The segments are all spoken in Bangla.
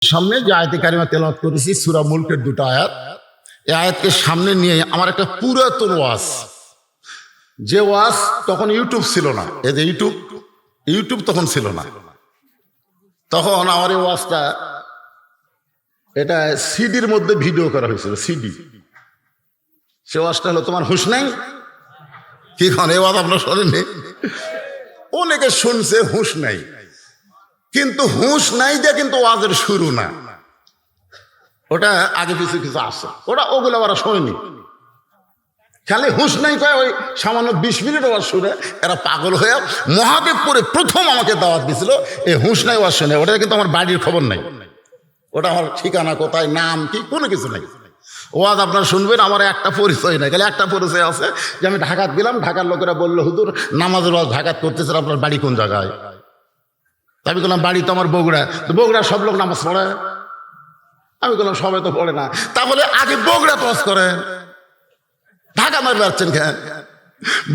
সামনে যে আয়াতে কারিমা তেলাওয়াত করেছি সূরা মুলকের দুটো আয়াত, এই আয়াতকে সামনে নিয়ে আমার একটা পুরাতন ওয়াজ, যে ওয়াজ তখন ইউটিউব ছিল না, এই যে ইউটিউব তখন ছিল না, তখন আমার এই ওয়াজটা এটা সিডির মধ্যে ভিডিও করা হয়েছিল, সিডি। সে ওয়াজটা হলো তোমার হুঁশ নাই কি খান, এই ওয়াজ আপনার শোনেননি? অনেকে শুনছে হুঁশ নাই, কিন্তু হুঁশ নাই যে কিন্তু ওয়াজের শুরু না, ওটা আগে কিছু কিছু আছে, ওগুলো ওরা শোনেনি। খালি হুঁশ নাই কয় ওই সামান্য 20 মিনিট ওয়াজ শুনে এরা পাগল হয়ে মহাদেবপুরে প্রথম আমাকে দাওয়াত দিছিল এই হুঁশ নাই ওয়াজ শুনে। ওটা কিন্তু আমার বাড়ির খবর নাই, ওটা আমার ঠিকানা কোথায়, নাম কি, কোনো কিছু নাই। ওয়াজ আপনারা শুনবেন, আমার একটা পরিচয় নাই, খালি একটা পরিচয় আছে যে আমি ঢাকাত গেলাম, ঢাকার লোকেরা বললো হুজুর নামাজের ওয়াজ ঢাকাত করতেছেন, আপনার বাড়ি কোন জায়গায়? আমি বললাম বাড়ি তো আমার বগুড়া। তো বগুড়া সব লোক নামাজ পড়ে? আমি বললাম সবাই তো পড়ে না। তাহলে আগে বগুড়া তো ওয়াজ করেন, ঢাকা মারবে যাচ্ছেন কেন?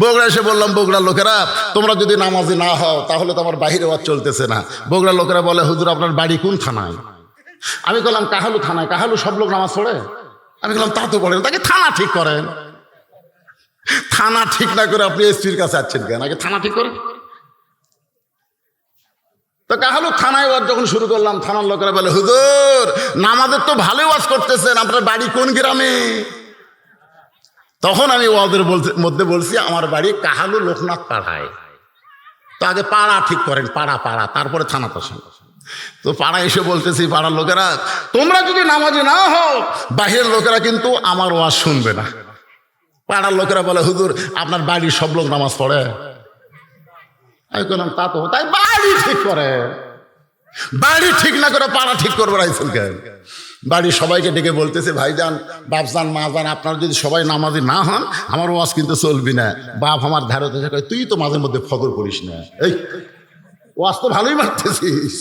বগুড়া এসে বললাম বগুড়ার লোকেরা তোমরা যদি নামাজি না হও তাহলে তো আমার বাহিরে ওয়াজ চলতেছে না। বগুড়ার লোকেরা বলে হুজুর আপনার বাড়ি কোন থানায়? আমি বললাম কাহালু থানায়। কাহালু সব লোক নামাজ পড়ে? আমি বললাম তা তো পড়েন, তাকে থানা ঠিক করেন। থানা ঠিক না করে আপনি এসপির কাছে যাচ্ছেন কেন? আগে থানা ঠিক করেন। তো কাহালু থানায় ওয়াজ যখন শুরু করলাম, থানার লোকেরা বলে হুজুর নামাজের তো ভালোই ওয়াজ করতেছেন, আপনার বাড়ি কোন গ্রামে? তখন আমি ওয়াজের মধ্যে বলছি আমার বাড়ি কাহালু লোকনাথ পাড়ায়। তো আগে পাড়া ঠিক করেন, পাড়া তারপরে থানা বসেন। তো পাড়া এসে বলতেছি পাড়ার লোকেরা তোমরা যদি নামাজি না হও বাহিরের লোকেরা কিন্তু আমার ওয়াজ শুনবে না। পাড়ার লোকেরা বলে হুজুর আপনার বাড়ির সব লোক নামাজ পড়ে? আমি বললাম তা তো, তাই বাড়ি ঠিক করে। বাড়ি ঠিক না করে পাড়া ঠিক করবে রাইছেন কেন? বাড়ির সবাইকে ডেকে বলতেছে ভাইজান, বাপজান, মাজান, আপনারা যদি সবাই নামাজি না হন আমার ওয়াজ কিন্তু চলবি না। বাপ আমার ধারে তুই তো মাঝে মধ্যে ফজর করিস না, এই ওয়াজ তো ভালোই মারতেছিস।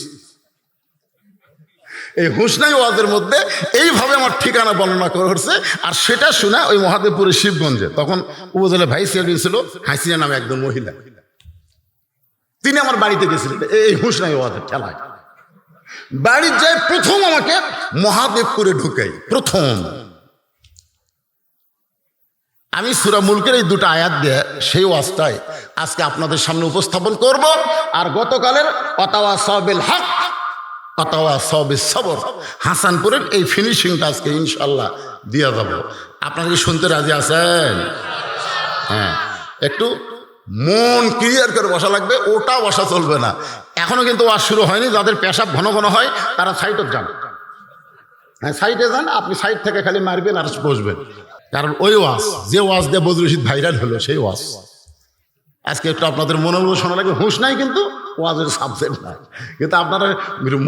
এই হুঁশনাই ওয়াজের মধ্যে এইভাবে আমার ঠিকানা বর্ণনা করছে। আর সেটা শুনে ওই মহাদেবপুরের শিবগঞ্জে তখন উপজেলা ভাইস চেয়ারম্যান ছিল হাসিনা নামে একজন মহিলা, তিনি আমার বাড়িতে গেছিলেন এই হুঁশনাই ওয়াজের ঠেলায়। বাড়ির যায় প্রথম আমাকে মহাদেবপুরে ঢুকাই। প্রথম আমি সূরা মুলকের এই দুটো আয়াত দিয়ে সেই ওয়াজটাই আজকে আপনাদের সামনে উপস্থাপন করব। আর গতকালের ওয়াতাওয়াসাউ বিল হক ওয়াতাওয়াসাউ বিস সবর হাসানপুরের এই ফিনিশিংটা আজকে ইনশাআল্লাহ দিয়ে যাব। আপনারা কি শুনতে রাজি আছেন? হ্যাঁ, একটু মন ক্লিয়ার করে বসা লাগবে, ওটা বসা চলবে না। এখনো কিন্তু ওয়াজ শুরু হয়নি। যাদের পেশাব ঘন ঘন হয় তারা সাইডে যান। হ্যাঁ, সাইডে যান, আপনি সাইড থেকে খালি মারবেন আর বসবেন। কারণ ওই ওয়াজ, যে ওয়াজ দিয়ে বদরুল রশিদ ভাইরাল হলো সেই ওয়াজ আজকে একটু আপনাদের মনোযোগ শোনা লাগবে। হুঁশ নাই কিন্তু ওয়াজের সাবজেক্ট নাই, কিন্তু আপনারা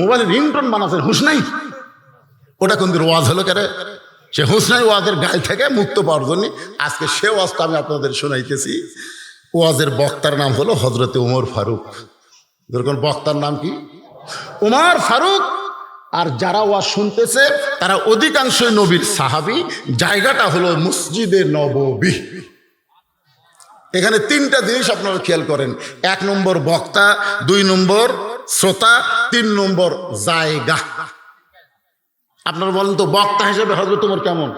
মোবাইলে রিংটোন বানাচ্ছেন হুঁশ নাই, ওটা কিন্তু ওয়াজ হলো কেন? সে হুঁশ নাই ওয়াজের গায়ে থেকে মুক্ত পাওয়ার জন্য আজকে সে ওয়াজটা আমি আপনাদের শোনাইতেছি। ওয়াজের বক্তার নাম হলো হজরতে উমর ফারুক। যেরকম বক্তার নাম কি? উমর ফারুক। আর যারা ওয়াজ শুনতেছে তারা অধিকাংশই নবীর সাহাবী। জায়গাটা হলো মসজিদে নববী। এখানে তিনটা জিনিস আপনারা খেয়াল করেন। 1 নম্বর বক্তা, 2 নম্বর শ্রোতা, 3 নম্বর জায়গা। আপনারা বলেন তো বক্তা হিসেবে হযরত ওমর কেমন?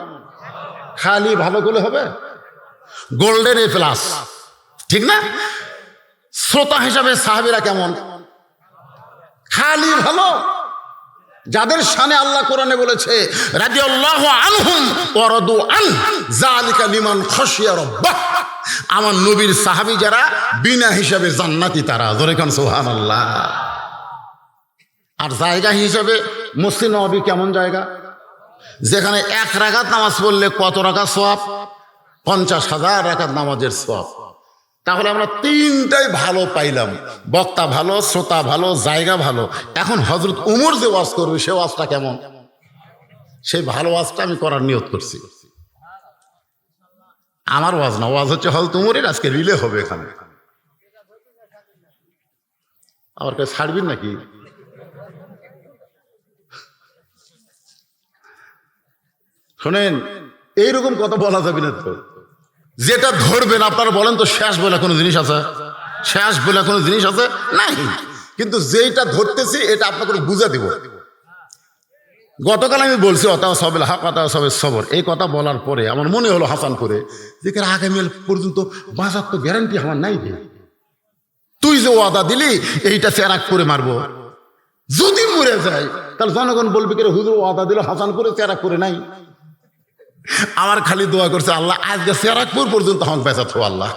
খালি ভালো করলে হবে? গোল্ডেন A+, ঠিক না? শ্রোতা হিসাবে সাহাবীরা কেমন? খালি ভালো। যাদের শানে আল্লাহ কোরআনে বলেছে রাদিয়াল্লাহু আনহুম ওয়া রাদু আন যালিকা লিমান খাশিয়া রাব্বাহ, আমার নবীর সাহাবী যারা বিনা হিসাবে জান্নাতি তারা। জোরে কান সুবহানাল্লাহ। আর জায়গা হিসাবে মসজিদ নববী কেমন জায়গা? যেখানে 1 রাকাত নামাজ পড়লে কত রাকাত সওয়াব? 50,000 রাকাত নামাজের সওয়াব। তাহলে আমরা তিনটাই ভালো পাইলাম, বক্তা ভালো, শ্রোতা ভালো, জায়গা ভালো। এখন হযরত ওমর যে ওয়াজ করবে সে ওয়াজটা কেমন? সেই ভালো ওয়াজটা আমি করার নিয়ত করছি। আমার ওয়াজ না, ওয়াজ হচ্ছে হযরত ওমরের। আজকে রিলে হবে এখানে। আমার কাছে ছাড়বেন নাকি? শোনেন, এইরকম কথা বলা যাবে না তো। যেটা ধরবেন আপনারা বলেন তো শেষ বলে কোনো জিনিস আছে? শেষ বলে কোনো জিনিস আছে? নাই। কিন্তু যেটা ধরতেছি এটা আপনাকে বুঝা দিব। গতকাল আমি বলছি অতা সবেল হক অতা সবের সবর, এই কথা বলার পরে আমার মনে হলো হাসানপুরে যে আগামী পর্যন্ত বাঁচার তো গ্যারান্টি আমার নাই রে। তুই যে ওয়াদা দিলি এইটা চেরাক করে মারবো, যদি মরে যায় তাহলে জনগণ বলবে কে হুজুর ওয়াদা দিল হাসানপুরে চেরাক করে নাই। আমার খালি দোয়া করছে আল্লাহ আজকে চেরাকপুর পর্যন্ত আমার বেঁচাতো আল্লাহ,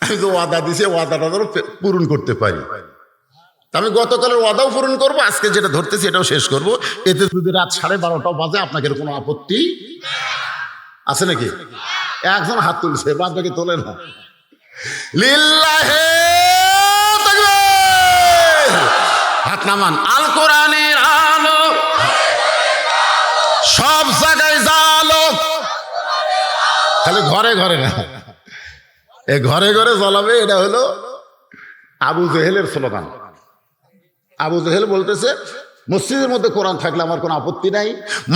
আমি যে ওয়াদা দিছি ওয়াদাটা যেন পূরণ করতে পারি। আমি গতকালের ওয়াদাও পূরণ করবো, আজকে যেটা ধরতেছি এটাও শেষ করবো। এতে যদি রাত 12:30 বাজে আপনাকে কোনো আপত্তি আছে নাকি? একজন হাত তুলছে, বাদ বাকি তোলে না। লিল্লাহে তাকবীর, হাত নামান। আল কোরআনের আলো সব জায়গায় জালো, খালি ঘরে ঘরে না, এ ঘরে ঘরে জ্বলাবে। এটা হলো আবু জেহেলের স্লোগান। আবু জেহেল বলতেছে মসজিদের মধ্যে কোরআন থাকলে আমার কোনো আপত্তি নাই,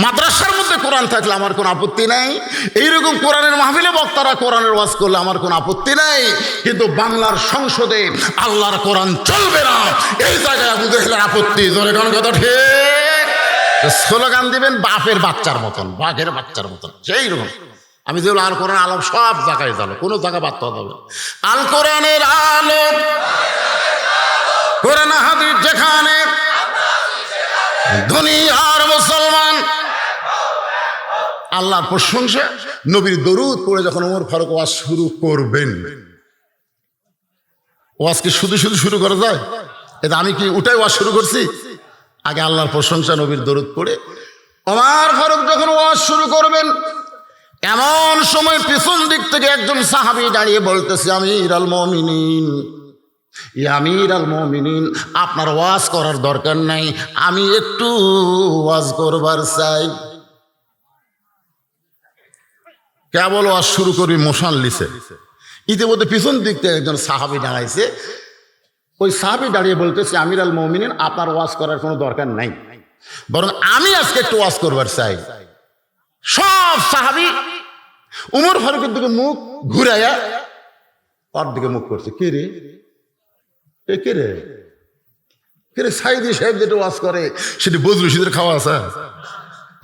মাদ্রাসার মধ্যে কোরআন থাকলে আমার কোনো আপত্তি নাই, এইরকম কোরআনের মাহফিলে বক্তারা কোরআনের ওয়াজ করলে আমার কোনো আপত্তি নাই, কিন্তু বাংলার সংসদে আল্লাহর কোরআন চলবে না, এই জায়গায় আবু জেহেলের আপত্তি। জোরে কোন কথা ঠিক? স্লোগান দিবেন বাপের বাচ্চার মতন, বাঘের বাচ্চার মতন, সেই রকম। আমি যেগুলো আল কোরআন আলো সব জায়গায় জানো, কোনো জায়গা বাদ হবে না। আল কোরআনের আলো, কোরআন হাদিস যেখানে, দুনিয়ার মুসলমান আল্লাহর প্রশংসা। নবীর দরুদ পড়ে যখন ওমর ফারুক ওয়াজ শুরু করবেন, ওয়াজকে শুধু শুধু শুরু করা যায়? এটা আমি কি ওটাই ওয়াজ শুরু করছি? আগে আল্লাহর প্রশংসা, নবীর দরুদ পড়ে ওমর ফারুক যখন ওয়াজ শুরু করবেন, এমন সময় পিছন দিক থেকে একজন সাহাবী দাঁড়িয়ে বলতেছে, আমির আল মুমিনিন, আমির আল মুমিনিন, আপনার ওয়াজ করার দরকার নাই, আমি একটু ওয়াজ করবার চাই। কেবল ওয়াজ শুরু করবি মোশন লিছে, ইতিমধ্যে পিছন দিক থেকে একজন সাহাবী দাঁড়াইছে। ওই সাহাবী দাঁড়িয়ে বলতেছে, আমির আল মুমিনিন, আপনার ওয়াজ করার কোনো দরকার নাই, বরং আমি আজকে একটু ওয়াজ করবার চাই। সব সাহাবী উমর ফারুকের দিকে মুখ ঘুরাইয়া ওর দিকে মুখ করছে। কে রে, এ কে রে? কে রে? সাইদি সাহেব যেটা ওয়াজ করে সেটি বজলু সিদের খাওয়া আছে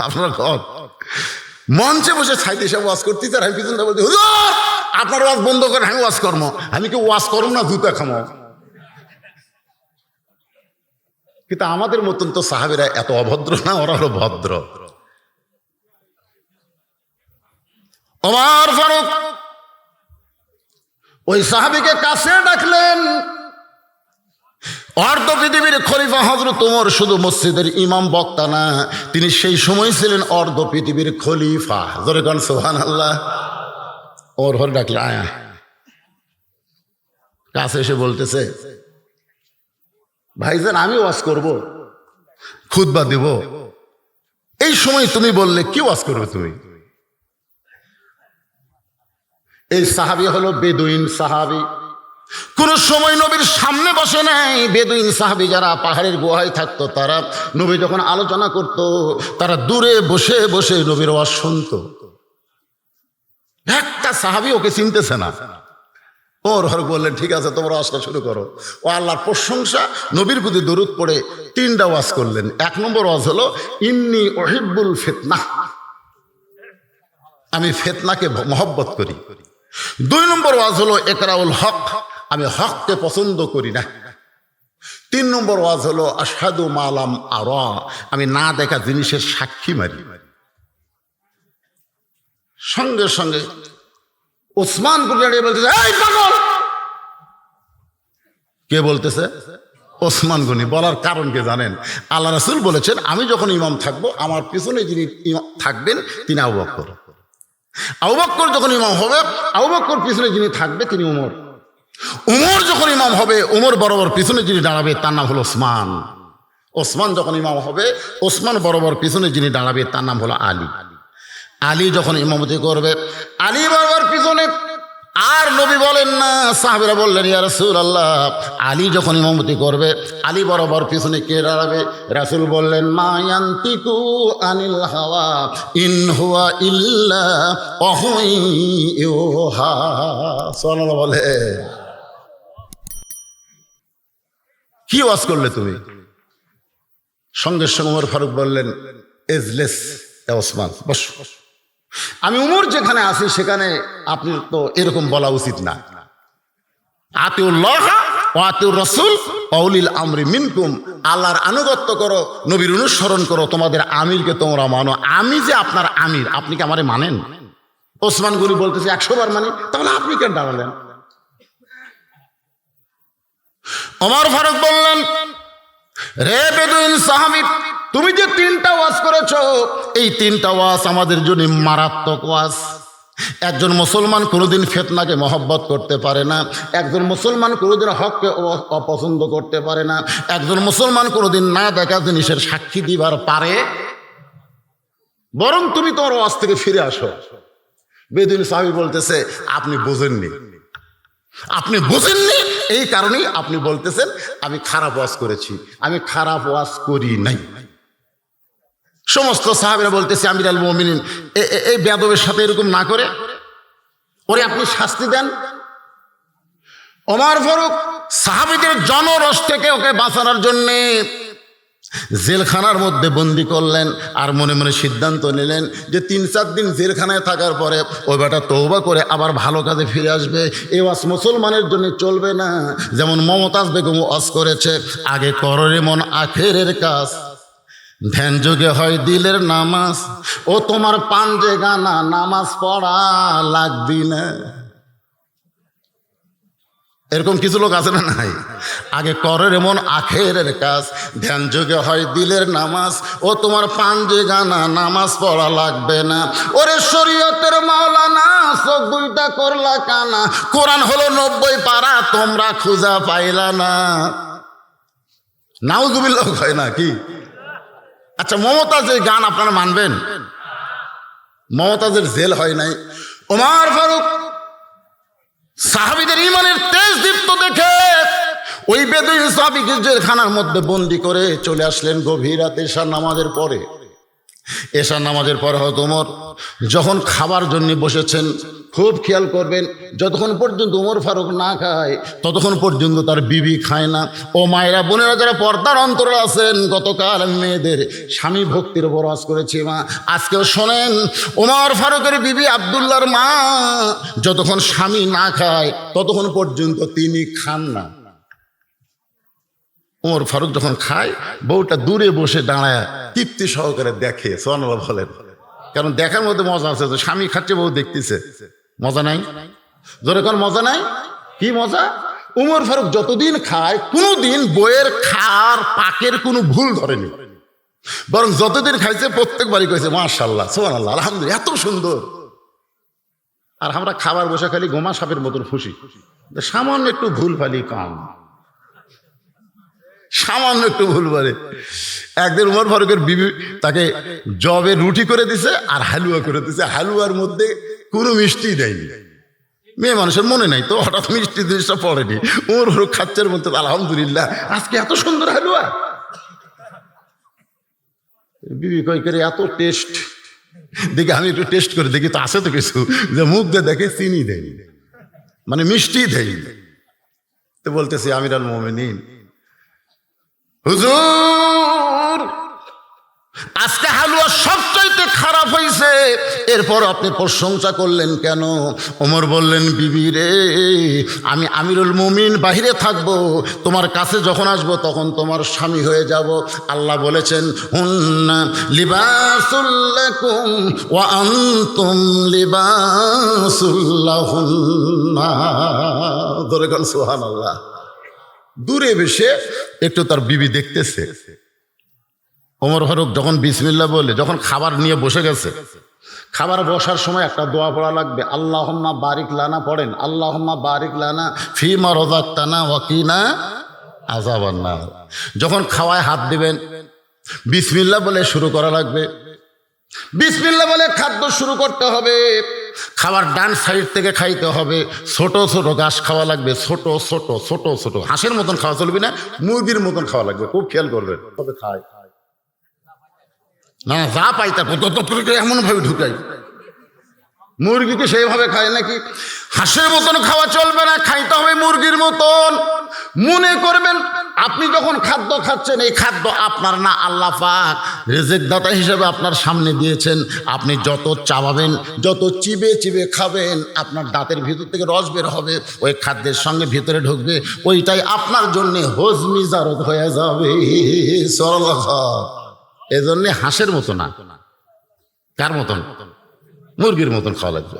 আপনার ঘর। মঞ্চে বসে সাইদি সাহেব ওয়াজ করতে, তার আমি পিছনটা বলছি, হুজুর আপনার ওয়াজ বন্ধ করেন, আমি ওয়াজ করবো। আমি কি ওয়াজ করব না জুতা খামো? কিন্তু আমাদের মতন তো সাহাবীরা এত অভদ্র না, ওরা হলো ভদ্র। ওমর ফারুক ওই সাহাবীকে কাছে ডাকলেন। অর্ধ পৃথিবীর খলিফা হযরত ওমর শুধু মসজিদের ইমাম বক্তা না, তিনি সেই সময় ছিলেন অর্ধ পৃথিবীর খলিফা। জোরে কোন সুবহানাল্লাহ। ওর ঘরে ডাকলে, আয়া। কাছে এসে বলতেছে, ভাইজান আমি ওয়াজ করব, খুতবা দেব, এই সময় তুমি বললে কি ওয়াজ করবে তুমি? এই সাহাবী হলো বেদুইন সাহাবী, কোন সময় নবীর সামনে বসে নাই। বেদুইন সাহাবী যারা পাহাড়ের গুহায় থাকতো, তারা নবী যখন আলোচনা করত, তারা দূরে বসে বসে নবীর ওয়াজ শুনতো। একটা সাহাবী ওকে চিনতেছে না। ওর ঘর বললেন, ঠিক আছে তোমরা ওয়াজটা শুরু করো। ও আল্লাহর প্রশংসা, নবীর প্রতি দরুদ পড়ে 3টা ওয়াজ করলেন। 1 নম্বর ওয়াজ হলো ইন্নী উহিব্বুল ফিতনা, আমি ফিতনাকে মহব্বত করি। 2 নম্বর ওয়াজ হলো ইকরাউল হক, আমি হককে পছন্দ করি না। 3 নম্বর ওয়াজ হলো আশহাদু মা লাম আরা, আমি না দেখা জিনিসের সাক্ষী মারি। সঙ্গে সঙ্গে ওসমান গনি বলতেছে, এই পাগল! কে বলতেছে? ওসমান গনি। বলার কারণ কে জানেন? আল্লাহ রাসূল বলেছেন, আমি যখন ইমাম থাকবো, আমার পিছনে যিনি থাকবেন তিনি আবু বকর। আবু বকর যখন ইমাম হবে, আবু বকর পিছনে যিনি থাকবে তিনি উমর। উমর যখন ইমাম হবে, উমর বরাবর পিছনে যিনি দাঁড়াবে তার নাম হলো ওসমান। ওসমান যখন ইমাম হবে, ওসমান বরাবর পিছনে যিনি দাঁড়াবে তার নাম হলো আলী। আলী যখন ইমামতি করবে, আলী বরাবর পিছনে। আর নবী বলেন না, সাহাবীরা বললেন, ইয়া রাসূলুল্লাহ, আলী যখন ইমামতি করবে, আলী বরাবর পিছনে কে দাঁড়াবে? রাসূল বললেন, মা ইয়ান্তিকু আনিল হাওয়া ইন হুয়া ইল্লা ওয়াহয়ুন ইউহা। সুবহানাল্লাহ বলে। কি ওয়াজ করলে তুমি? সঙ্গে সঙ্গে ওমর ফারুক বললেন, এজলেস ওসমান বস। আমি উমর যেখানে আছি সেখানে আপনি তো এরকম বলা উচিত না। আতিউল্লাহ ওয়া আতিউর রাসূল ওয়া উলিল আমরি মিনকুম, আল্লাহর আনুগত্য করো, নবীর অনুসরণ করো, তোমাদের আমিরকে তোমরা মানো। আমি যে আপনার আমির, আপনি কি আমারে মানেন? ওসমান গনি বলতেছে 100 বার মানি। তাহলে আপনি কেন দাঁড়ালেন? ওমর ফারুক বললেন, রে বেদুইন সাহাবী, তুমি যে 3টা ওয়াজ করেছো, এই 3টা ওয়াজ আমাদের জন্য মারাত্মক ওয়াজ। একজন মুসলমান কোনোদিন ফিতনাকে মহব্বত করতে পারে না, একজন মুসলমান কোনোদিন হককে অপছন্দ করতে পারে না, একজন মুসলমান কোনোদিন না দেখা জিনিসের সাক্ষী দিবার পারে। বরং তুমি তোমার ওয়াজ থেকে ফিরে আসো। বেদুইন সাহাবী বলতেছে, আপনি বোঝেননি, আপনি বোঝেননি, এই কারণেই আপনি বলতেছেন আমি খারাপ ওয়াজ করেছি। আমি খারাপ ওয়াজ করি নাই। সমস্ত সাহাবীরা বলতেছে, আমিরুল মুমিনিন এই বেয়াদবের সাথে এরকম না করে ওরে আপনি শাস্তি দেন। ওমর ফারুক সাহাবীদের জনরস থেকে ওকে বাঁচানোর জন্যে জেলখানার মধ্যে বন্দি করলেন। আর মনে মনে সিদ্ধান্ত নিলেন যে 3-4 দিন জেলখানায় থাকার পরে ওই বেটা তওবা করে আবার ভালো কাজে ফিরে আসবে। এই ওয়াজ মুসলমানের জন্য চলবে না। যেমন মমতাজ বেগম ওয়াজ করেছে, আগে করো রে মন আখেরের কাজ, ধ্যান যোগে হয় দিলের নামাজ, ও তোমার পাঞ্জে গানা নামাজ পড়া লাগবি না। এরকম কিছু লোক আছে না নাই? আগে করে এমন আখেরের কাজ, ধ্যান যোগে হয় দিলের নামাজ, ও তোমার পাঞ্জে গানা নামাজ পড়া লাগবে না। ওরে শরীয়তের মাওলানা, চোখ 2টা করলা কানা, কোরআন হলো 90 পারা, তোমরা খুঁজা পাইলা না। নাউজুবিল্লাহ হয় না কি? আচ্ছা, মমতাজের গান আপনারা মানবেন? মমতাজের জেল হয় নাই। ওমর ফারুক সাহাবীদের ঈমানের তেজ দীপ্ত দেখে ওই বেদুইন সাহাবীকে জেলখানার মধ্যে বন্দি করে চলে আসলেন গভীর রাতে এশার নামাজের পরে। এশার নামাজের পরে হয়তো ওমর যখন খাবার জন্য বসেছেন, খুব খেয়াল করবেন, যতক্ষণ পর্যন্ত ওমর ফারুক না খায় ততক্ষণ পর্যন্ত তার বিবি খায় না। ও মায়েরা বোনেরা যারা পর্দার অন্তরে আছেন, গতকাল আমি মেয়েদের স্বামী ভক্তির উপর ওয়াজ করেছি মা, আজকেও শোনেন, ওমর ফারুকের বিবি আব্দুল্লাহর মা যতক্ষণ স্বামী না খায় ততক্ষণ পর্যন্ত তিনি খান না। ওমর ফারুক যখন খায়, বউটা দূরে বসে দাঁড়ায় তৃপ্তি সহকারে দেখে। সুবহানাল্লাহ বলেন। কারণ দেখার মধ্যে মজা আছে, তো স্বামী খাচ্ছে বউ দেখতেছে, মজা নাই? জোরে কোন মজা নাই? কি মজা? ওমর ফারুক যতদিন খায় কোনোদিন বইয়ের খাওয়ার পাকের কোনো ভুল ধরেনি, বরং যতদিন খাইছে প্রত্যেকবারই কইছে মাশাআল্লাহ, সুবহানাল্লাহ, আলহামদুলিল্লাহ, এত সুন্দর। আর আমরা খাবার বসে খালি গোমা সাপের মতন খুশি, সামান্য একটু ভুল ফালি কাম, সামান্য একটু ভুল পারে। একদিন ওমর ফারুকের বিবি তাকে জবে রুটি করে দিছে আর হালুয়া করে দিছে, হালুয়ার মধ্যে কোনো মিষ্টি দেয়নি। মেয়ে মানুষের মনে নাই তো, হঠাৎ মিষ্টি জিনিসটা পড়েনি। ওমর ফারুক খাচ্ছের মধ্যে আলহামদুলিল্লাহ, আজকে এত সুন্দর হালুয়া। বিবি কই করে এত টেস্ট, দেখি আমি একটু টেস্ট করে দেখি তো আছে তো কিছু, যে মুখ দিয়ে দেখে চিনি দেয়নি, মানে মিষ্টি দেয়নি। তো বলতেছি আমিরুল মুমিনিন হুজুর, আজকে হালুয়া সবচাইতে খারাপ হয়েছে, এরপর আপনি প্রশংসা করলেন কেন? ওমর বললেন, বিবি রে, আমি আমিরুল মুমিন বাহিরে থাকবো, তোমার কাছে যখন আসবো তখন তোমার স্বামী হয়ে যাব। আল্লাহ বলেছেন, হুন্না লিবাসুল লাকুম ওয়া আনতুম লিবাসুল লাহুন্না। ধরে গেল সুবহানাল্লাহ। দূরে বসে একটু তার বিবি দেখতেছে। ওমর ফারুক যখন বিসমিল্লাহ বলে, যখন খাবার নিয়ে বসে গেছে, খাবার বসার সময় একটা দোয়া পড়া লাগবে, আল্লাহুম্মা বারিক লানা, পড়েন, আল্লাহুম্মা বারিক লানা ফিমা রাযাকতানা ওয়া কিনা আযাবান নার। যখন খাওয়ায় হাত দিবেন, বিসমিল্লাহ বলে শুরু করা লাগবে। বিসমিল্লাহ বলে খাদ্য শুরু করতে হবে। খাবার ডান সাইড থেকে খাইতে হবে। ছোট ছোট ঘাস খাওয়া লাগবে, ছোট ছোট ছোট ছোট, হাঁসের মতন খাওয়া চলবে না, মুরগির মতন খাওয়া লাগবে। খুব খেয়াল করবেন, তবে খায় না, যা পাই তারপর এমন ভাবে ঢুকাই। মুরগিকে সেইভাবে খায় নাকি? হাঁসের মতন খাওয়া চলবে না, খাইতে হবে মুরগির মতন। মনে করবেন আপনি যখন খাদ্য খাচ্ছেন, এই খাদ্য আপনার না, আল্লাহ পাক রিজিক দাতা হিসেবে আপনার সামনে দিয়েছেন। আপনি যত চাবাবেন, যত চিবে চিবে খাবেন, আপনার দাঁতের ভিতর থেকে রস বের হবে, ওই খাদ্যের সঙ্গে ভিতরে ঢুকবে, ওইটাই আপনার জন্য হজমি জারত হয়ে যাবে। এজন্য হাঁসের মতো না, কার মতন? মুরগির মতন খাওয়া লাগবে।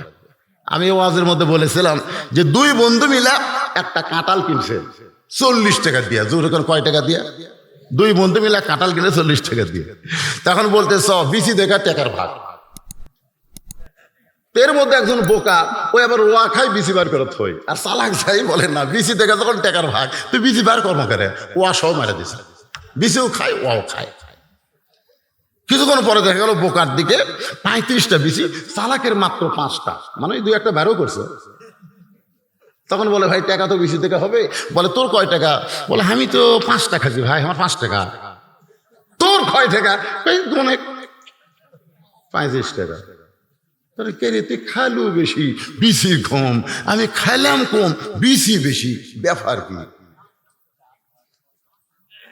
আমি ওয়াজের মধ্যে বলেছিলাম যে দুই বন্ধু মিলে একটা কাঁঠাল কিনছে 40 টাকা দিয়া। জোর করে কয় টাকা দিয়া? দুই বন্ধু মিলে কাঁঠাল কিনে 40 টাকা দিয়ে। তখন বলতে বিসি দেখা টাকার ভাগ। এর মধ্যে একজন বোকা, ওই আবার ওয়া খাই বিসি বার করে থই, আর চালাক যাই বলে না, বিসি দেখা যখন টাকার ভাগ, তুই বিসি বার কর্ম করে ওয়া সহ মারা দিছে। বিসিও খায়, ওয়াও খায়। কিছুক্ষণ পরে দেখা গেল বোকার দিকে 35টা বিসি, চালাকের মাত্র 5টা, মানে দুই একটা বেরো করছে। তখন বলে ভাই টাকা তো বেশি থেকে হবে। বলে তোর কয় টাকা? বলে আমি তো 5 টাকা খাচ্ছি ভাই, আমার 5 টাকা। তোর কয় টাকা? অনেক 35 টাকা। কে রে, তুই খালু বেশি বিসি কম, আমি খাইলাম কম বিসি বেশি, ব্যাপার কি?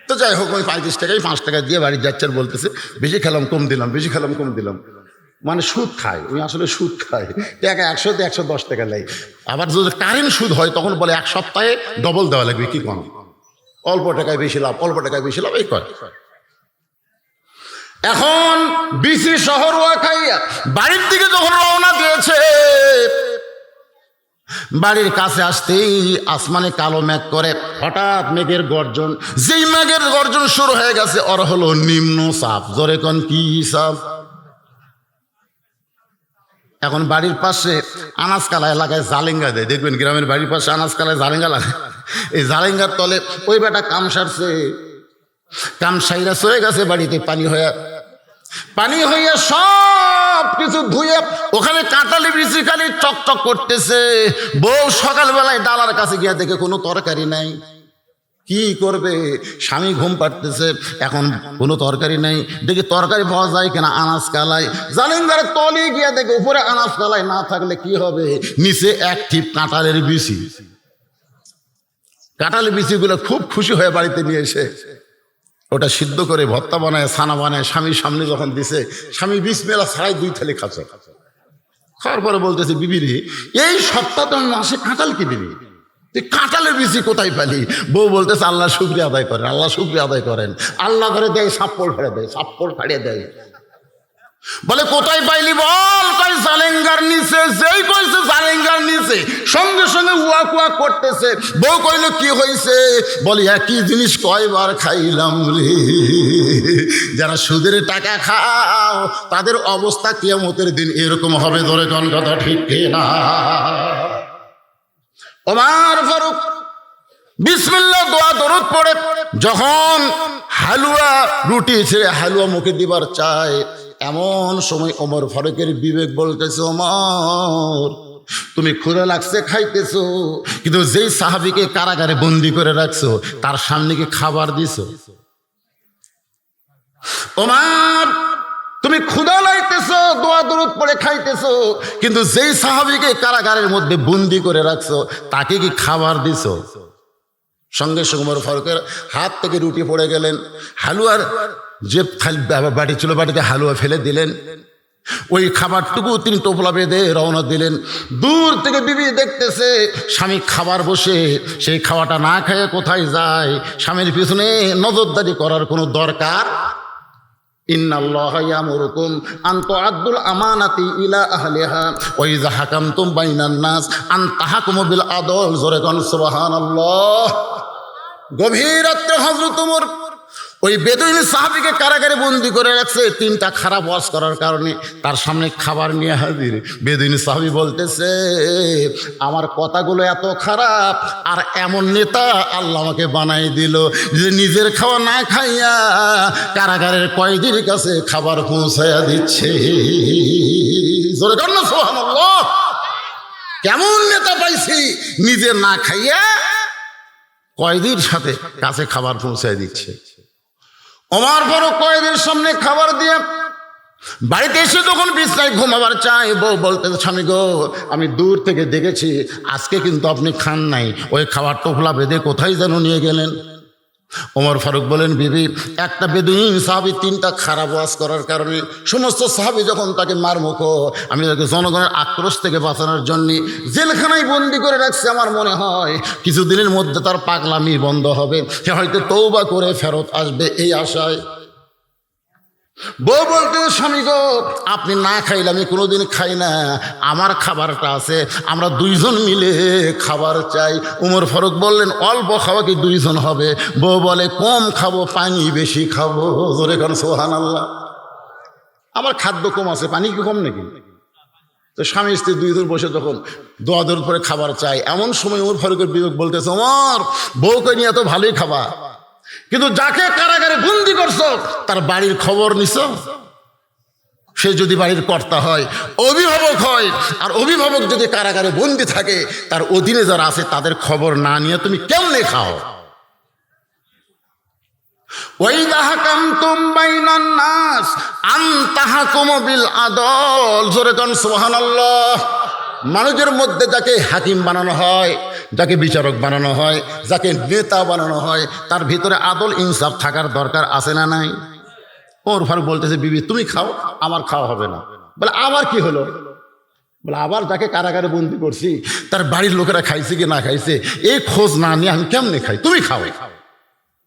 তো যাই হোক, ওই 35 টাকায় 5 টাকা দিয়ে বাড়ি যাচ্ছে, আর বলতেছে বেশি খেলাম কম দিলাম, বেশি খেলাম কম দিলাম। মানে সুদ খায়, ওই আসলে সুদ খায়। টাকা 100 110 টাকা নেয়। আবার যদি কারেন্ট সুদ হয় তখন বলে 1 সপ্তাহে ডবল দেওয়া লাগবে। কি কম? অল্প টাকায় বেশি লাভ, অল্প টাকায় বেশি লাভ, এই করে। এখন বিসি শহর ওয়া খাইয়া বাড়ির দিকে যখন রওনা দিয়েছে, বাড়ির কাছে আসতেই আসমানে কালো মেঘ করে, হঠাৎ মেঘের গর্জন। যেই মেঘের গর্জন শুরু হয়ে গেছে, ওর হলো নিম্ন চাপ। জোরে কোন কি চাপ? এখন বাড়ির পাশে আনাজকালা এলাকায় জালেঙ্গা দেয়, দেখবেন গ্রামের বাড়ির পাশে আনাজকালায় জালেঙ্গা লাগে। এই জালেঙ্গার তলে ওই বেটা কাম সারছে, কাম সাইরা চলে গেছে বাড়িতে। পানি হইয়া সব কিছু ধুয়ে ওখানে কাঁঠালি বিচি খালি চকচক করতেছে। বউ সকালবেলায় ডালার কাছে গিয়া দেখে কোনো তরকারি নাই। কি করবে? স্বামী ঘুম পাড়তেছে, এখন কোনো তরকারি নাই। দেখি তরকারি পাওয়া যায় কিনা আনাজ কালাই। জালেঙ্গার তলে গিয়া দেখে উপরে আনাজ কালাই না থাকলে কি হবে, নিচে এক ঠিপ কাঁঠালের বিচি। কাঁঠালের বিচিগুলো খুব খুশি হয়ে বাড়িতে নিয়ে এসে ওটা সিদ্ধ করে ভর্তা বানায়, ছানা বানায়, স্বামীর সামনে যখন দিছে, স্বামী বিসমিল্লাহ ছাড়াই 2 থালি খাচ্ছে। খাওয়ার পরে বলতেছে, বিবিরে এই সপ্তাহ তো মাসে কাঁঠাল কিনিনি, তুই কাঁঠালের বিচি কোথায় পালি? বউ বলতেছে, আল্লাহ শুকরিয়া আদায় করেন, আল্লাহ শুকরিয়া আদায় করেন। আল্লাহ করে দেয়, সাপ্পড় ফাড়ে দেয়, সাপ্পড় ফাড়িয়ে দেয়। বলে কোথায় পাইলি? বল। কই জালেঙ্গার নিচে। যেই কইছে জালেঙ্গার নিচে, সঙ্গে সঙ্গে উয়া কুয়া করতেছে। বউ কইল কি হয়েছে? বলি একই জিনিস কয়বার খাইলাম রে। যারা সুদের টাকা খাও তাদের অবস্থা কিয়ামতের দিন এরকম হবে। ধরে কোন কথা ঠিক না? ওমর ফারুক বিসমিল্লাহ দোয়া দরুদ পড়ে যখন হালুয়া রুটি ছেড়ে হালুয়া মুখে দিবার চায়, এমন সময় ওমর ফারুকের বিবেক বলতেছে, ওমর তুমি ক্ষুধা লাগছে খাইতেছো, কিন্তু যেই সাহাবীকে কারাগারে বন্দি করে রাখছো তার সামনে কি খাবার দিছো? ওমর তুমি ক্ষুধা লাইতেছো, দোয়া দরুদ পড়ে খাইতেছো, কিন্তু যেই সাহাবীকে কারাগারের মধ্যে বন্দি করে রাখছো তাকে কি খাবার দিছো? সঙ্গে সঙ্গে ওমর ফারুকের হাত থেকে রুটি পড়ে গেলেন। হালুয়ার যে বাটি ছিল, বাটিতে হালুয়া ফেলে দিলেন। ওই খাবারটুকু তিনি টোপলা বেঁধে রওনা দিলেন। দূর থেকে বিবি দেখতেছে স্বামী খাবার বসে, সেই খাওয়াটা না খেয়ে কোথায় যায়? স্বামীর পিছনে নজরদারি করার কোনো দরকার? ইন্নাল্লাহা ইয়ামুরুকুম আন তুআদ্দুল আমানাতি ইলা আহলিহা ওয়া ইযা হাকামতুম বাইনান নাস আন তাহকুমু বিল আদল। জোরে কোন সুবহানাল্লাহ। গভীর রাত্রে হযরত ওমর ওই বেদুইন সাহাবীকে কারাগারে বন্দি করে রাখছে 3টা খারাপ ওয়াজ করার কারণে। তার সামনে খাবার নিয়ে হাজির। বেদুইন সাহাবী বলতেছে, আমার কথাগুলো এত খারাপ, আর এমন নেতা আল্লাহ আমাকে বানাই দিল যে নিজের খাওয়া না খাইয়া কারাগারের কয়েদির কাছে খাবার পৌঁছাইয়া দিচ্ছে। জোরে কর না সুবহানাল্লাহ। কেমন নেতা পাইছি, নিজে না খাইয়া কয়েদির সাথে কাছে খাবার পৌঁছায় দিচ্ছে। ওমর ফারুক কয়েদির সামনে খাবার দিয়ে বাড়িতে এসে যখন বিছানায় ঘুমাবার চায়, বউ বলতে, স্বামী গো আমি দূর থেকে দেখেছি আজকে কিন্তু আপনি খান নাই, ওই খাবার টোপলা বেঁধে কোথায় যেন নিয়ে গেলেন। ওমর ফারুক বলেন, বিবি, একটা বেদুইন সাহাবী তিনটা খারাপ ওয়াজ করার কারণে সমস্ত সাহাবী যখন তাকে মারমুখো, আমি তাকে জনগণের আক্রোশ থেকে বাঁচানোর জন্য জেলখানায় বন্দি করে রাখছি। আমার মনে হয় কিছুদিনের মধ্যে তার পাগলামি বন্ধ হবে, সে হয়তো তওবা করে ফেরত আসবে, এই আশায়। বউ বলতে, স্বামী গো, আপনি না খাইলে আমি কোনোদিন খাই না, আমার খাবারটা আছে, আমরা দুইজন মিলে খাবার চাই। উমর ফারুক বললেন, অল্প খাওয়া কি দুইজন হবে? বউ বলে, কম খাবো, পানি বেশি খাবো। জোরে কারণ সুবহানাল্লাহ। আমার খাদ্য কম আছে, পানি কি কম নাকি? তো স্বামী স্ত্রী দুইজন বসে যখন দোয়াদের পরে খাবার চাই, এমন সময় উমর ফারুকের বিবেক বলতেছে, ওমর, বউকে নিয়ে তো ভালোই খাবা, কিন্তু যাকে কারাগারে বন্দি করছো তার বাড়ির খবর নিছ? সে যদি বাড়ির কর্তা হয়, অভিভাবক হয়, আর অভিভাবক যদি কারাগারে বন্দি থাকে, তার অধীনে যারা আছে তাদের খবর না নিয়ে তুমি কেমনে খাও? ওয়াইদা হাকামতুম বাইনান নাস আন তাহকুমু বিল আদল। জোরে কান সুবহানাল্লাহ। মানুষের মধ্যে যাকে হাকিম বানানো হয়, যাকে বিচারক বানানো হয়, যাকে নেতা বানানো হয়, তার ভিতরে আদল ইনসাফ থাকার দরকার আছে না নাই? ওমর ফারুক বলতেছে, বিবি তুমি খাও, আমার খাওয়া হবে না। বলে, আবার কি হলো? বলে, আবার যাকে কারাগারে বন্দি করছি তার বাড়ির লোকেরা খাইছে কি না খাইছে এই খোঁজ না নিয়ে আমি কেমনে খাই, তুমি খাও।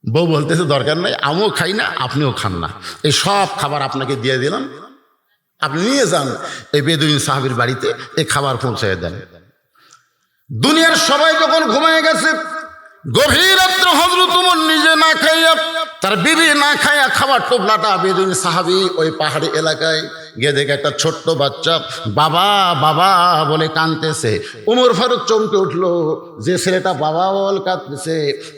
বউ বলতেছে, দরকার নাই, আমিও খাই না, আপনিও খান না, এই সব খাবার আপনাকে দিয়ে দিলাম, আপনি নিয়ে যান এই বেদুইন সাহাবীর বাড়িতে, এই খাবার পৌঁছায় দেন। দুনিয়ার সবাই যখন ঘুমিয়ে গেছে, গভীর রাত্রে হযরত ওমর নিজে না খাইয়া, তার বিবি না খাইয়া খাবার টোপলাটা বেদুইন সাহাবী ওই পাহাড়ি এলাকায় গিয়ে দেখে একটা ছোট্ট বাচ্চা বাবা বাবা বলে কাঁদতেছে। ওমর ফারুক চমকে উঠলো, যে ছেলেটা বাবা বল কাঁদতেছে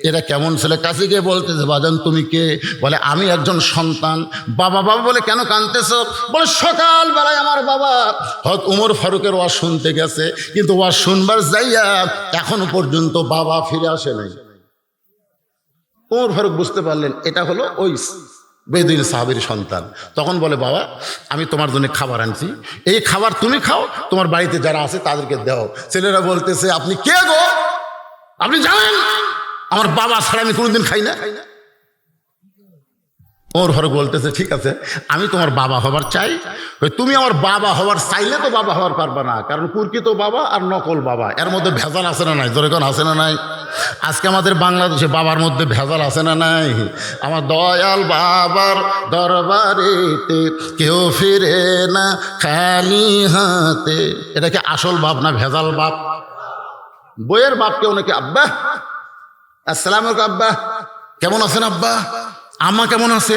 এটা কেমন ছেলে? কাছে গিয়ে বলতেছে, বাজান তুমি কে? বলে, আমি একজন সন্তান। বাবা বাবা বলে কেন কাঁদতেছ? বলে, সকালবেলায় আমার বাবা হয়তো ওমর ফারুকের ওয়াজ শুনতে গেছে, কিন্তু ওয়াজ শুনবার যাইয়া এখনো পর্যন্ত বাবা ফিরে আসে নাই। ওমর ফারুক বুঝতে পারলেন এটা হলো ওই বেদুইন সাহাবীর সন্তান। তখন বলে, বাবা আমি তোমার জন্য খাবার আনছি, এই খাবার তুমি খাও, তোমার বাড়িতে যারা আছে তাদেরকে দাও। ছেলেরা বলতেছে, আপনি কে গো? আপনি জানেন আমার বাবা ছাড়া আমি কোনোদিন খাই না। ওমর ফারুক বলতেছে, ঠিক আছে, আমি তোমার বাবা হবার চাই। তুমি আমার বাবা হবার চাইলে তো বাবা হওয়ার পারবা না, কারণ কুরকিত বাবা আর নকল বাবা এর মধ্যে ভেজাল আছে না নাই? যেরকম আছে না নাই? আজকে আমাদের বাংলাদেশে বাবার মধ্যে ভেজাল আছে না নাই? আমার দয়াল বাবার দরবারেতে কেউ ফিরে না খালি হাতে, এটা কি আসল বাপ না ভেজাল বাপ? বইয়ের বাপ কেউ নাকি, আব্বা আসসালামু আলাইকুম, আব্বা কেমন আছেন, আব্বা আম্মা কেমন আছে?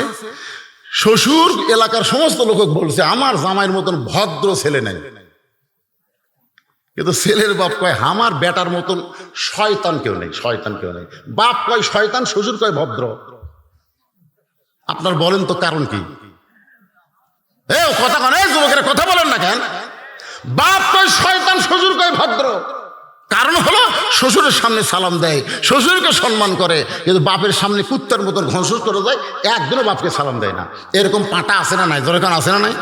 শ্বশুর এলাকার সমস্ত লোক বলছে আমার জামাইয়ের মতন ভদ্র ছেলে নেই, কিন্তু ছেলের বাপ কয় আমার বেটার মতন শয়তান কেউ নেই, শয়তান কেউ নেই। বাপ কয় শয়তান, শ্বশুর কয় ভদ্র। আপনার বলেন তো কারণ কি? কথা কন, যুবকেরা কথা বলেন না কেন? বাপ কয় শয়তান, শ্বশুর কয় ভদ্র। কারণ হলো শ্বশুরের সামনে সালাম দেয়, শ্বশুরকে সম্মান করে, কিন্তু বাপের সামনে কুত্তার মতন ঘনসুস করে যায়, একদিনও বাপকে সালাম দেয় না। এরকম পাঁটা আছে না নাই? যেরকম আছে না নাই?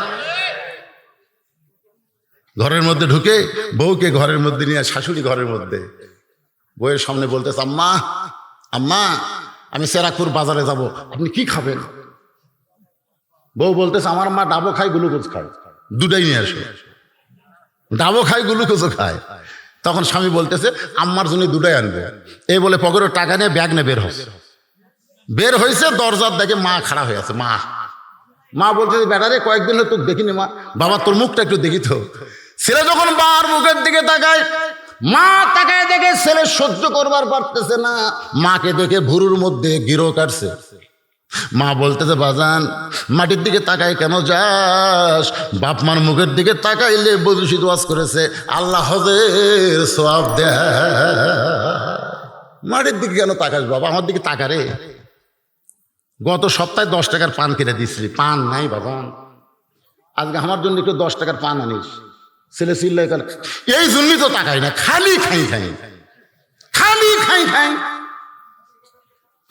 ঘরের মধ্যে ঢুকে বউকে ঘরের মধ্যে নিয়ে, শাশুড়ি ঘরের মধ্যে বউয়ের সামনে বলতেছে, আম্মা আম্মা আমি সেরাকুর বাজারে যাব, আপনি কি খাবেন? বউ বলতেছে, আমার মা ডাবো খায়, গ্লুকোজ খায়, দুটাই নিয়ে আসে। ডাবো খায়, গ্লুকোজও খায়। তখন স্বামী বলতেছে, আম্মার জন্য দুটাই আনবে। এই বলে পকেটের টাকা নিয়ে ব্যাগ নিয়ে বের হয়েছে, দরজার দেখে মা খাড়া হয়ে আছে। মা বলতেছে, বেটারে কয়েকদিন হলো তোকে দেখিনি মা, বাবা তোর মুখটা একটু দেখি তো। ছেলে যখন মার মুখের দিকে তাকায়, মা তাকায় দেখে ছেলে সহ্য করবার পারতেছে না, মাকে দেখে ভুরুর মধ্যে গিরো কাটছে। মা বলতেছে, বাজান মাটির দিকে তাকাই কেন যাস? বাপ মার মুখের দিকে তাকাইলে বদুশিত ওয়াজ করেছে, আল্লাহ হজের সওয়াব দেয়। মাটির দিকে কেন তাকাস বাবা? আমার দিকে তাকারে। গত সপ্তাহে 10 টাকার পান কিনে দিচ্ছিলি, পান নাই বাবা, আজকে আমার জন্য একটু 10 টাকার পান আনিস। ছেলে চিল্লাই, এই জন্যই তো তাকাই না, খালি খাই খাই, খালি খাই খাই।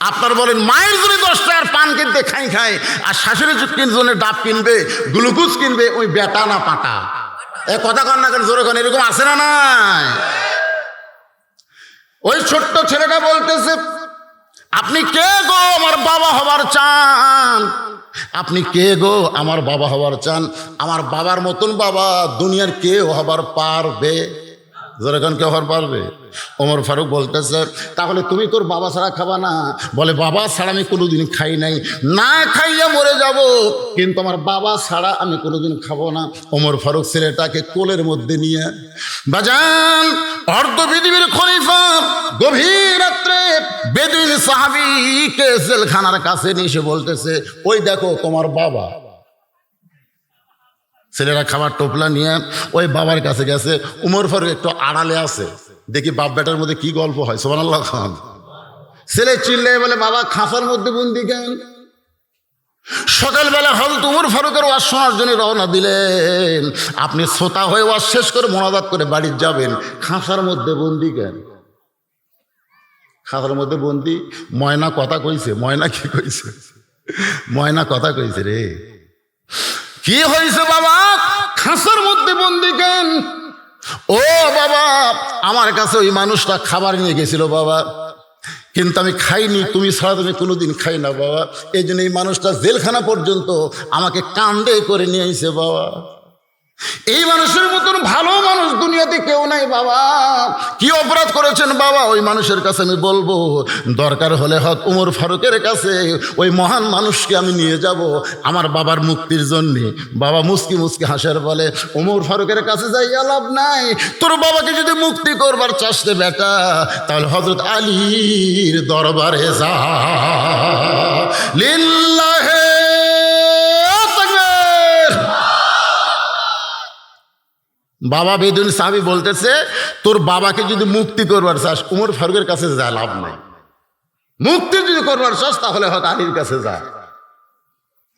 আপনার বলেন মায়ের জন্য 10 টাকার পান কিনতে খাই খাই, আর শাশুড়ির জন্য ডাব কিনবে, গ্লুকোজ কিনবে, ওই বেটা না পাটা? এ কথা কন না কেন, জোরে কন, এরকম আছে না নাই? ওই ছোট্ট ছেলেটা বলতেছে, আপনি কে গো আমার বাবা হবার চান? আপনি কে গো আমার বাবা হবার চান? আমার বাবার মতন বাবা দুনিয়ার কেউ হবার পারবে? যখন কেউ হবার পারবে? ওমর ফারুক বলতেছে, তাহলে তুমি তোর বাবা ছাড়া খাবা না? বলে, বাবা ছাড়া আমি কোনোদিন খাই নাই, না খাইয়া মরে যাব, কিন্তু আমার বাবা ছাড়া আমি কোনোদিন খাবো না। ওমর ফারুক ছেলেটাকে কোলের মধ্যে নিয়ে, বাজান অর্ধ পৃথিবীর খলিফা গভীর রাত্রে বেদুইন সাহাবীকে জেলখানার কাছে নিয়ে এসে বলতেছে, ওই দেখো তোমার বাবা। ছেলেরা খাবার টোপলা নিয়ে ওই বাবার কাছে গেছে। উমর ফারুক একটু আড়ালে আছে, দেখি বাপ বেটার মধ্যে কি গল্প হয়। সুবহানাল্লাহ খান। ছেলে চিল্লে বলে, বাবা খাঁচার মধ্যে বন্দি কেন? সকালবেলা হযরত উমর ফারুকের ওয়াজ শোনার জন্য রওনা দিলেন। আপনি শ্রোতা হয়ে ওয়াজ শেষ করে মোনাজাত করে বাড়ি যাবেন, খাঁচার মধ্যে বন্দি কেন? খাঁচার মধ্যে বন্দি। ময়না কথা কইছে। ময়না কি কইছে? ময়না কথা কইছে, রে কি হয়েছে বাবা, খাঁচার মধ্যে বন্দি কেন? ও বাবা, আমার কাছে ওই মানুষটা খাবার নিয়ে গেছিল বাবা, কিন্তু আমি খাইনি, তুমি ছাড়া তুমি কোনোদিন খাই না বাবা, এই জন্য এই মানুষটা জেলখানা পর্যন্ত আমাকে কান্দে করে নিয়ে আইছে বাবা। এই মানুষের মতন ভালো মানুষ দুনিয়াতে কেউ নাই বাবা। কি অপরাধ করেছেন বাবা? ওই মানুষের কাছে আমি বলবো, দরকার হলে হক উমর ফারুকের কাছে ওই মহান মানুষকে আমি নিয়ে যাব আমার বাবার মুক্তির জন্যে। বাবা মুস্কি মুস্কি হাসার বলে, উমর ফারুকের কাছে যাইয়া লাভ নাই, তোর বাবাকে যদি মুক্তি করবার চাস রে বেটা, তাহলে হযরত আলীর দরবারে যা। লিল্লাহে বাবা বেদুইন সাহাবী বলতেছে, তোর বাবাকে যদি মুক্তি করবার চাস উমর ফারুকের কাছে যা, লাভ নাই। মুক্তি যদি করবার চাস তাহলে হয়তো আলীর কাছে যা।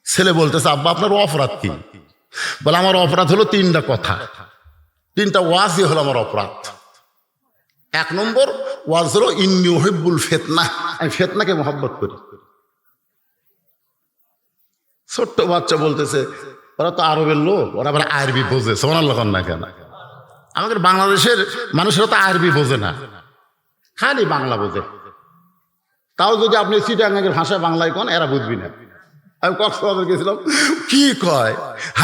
ছেলে বলতেছে, আব্বা আপনার অপরাধ কি? বলে, আমার অপরাধ হলো তিনটা কথা, তিনটা ওয়াজই হলো আমার অপরাধ। এক নম্বর ওয়াজ হলো ইন্নী উহিব্বুল ফিতনা, আমি ফিতনাকে মহব্বত করি। ছোট্ট বাচ্চা বলতেছে, ওরা তো আরবের লোক, ওরা আবার আরবি বোঝে। সুবহানাল্লাহ না কেন? আমাদের বাংলাদেশের মানুষেরা তো আরবি বোঝে না, খালি বাংলা বোঝে। তাও যদি আপনি চিটাগাঙ্গের ভাষায় বাংলায় কোন, এরা বুঝবি না। আমি কক্সবাজার গেছিলাম, কি কয়,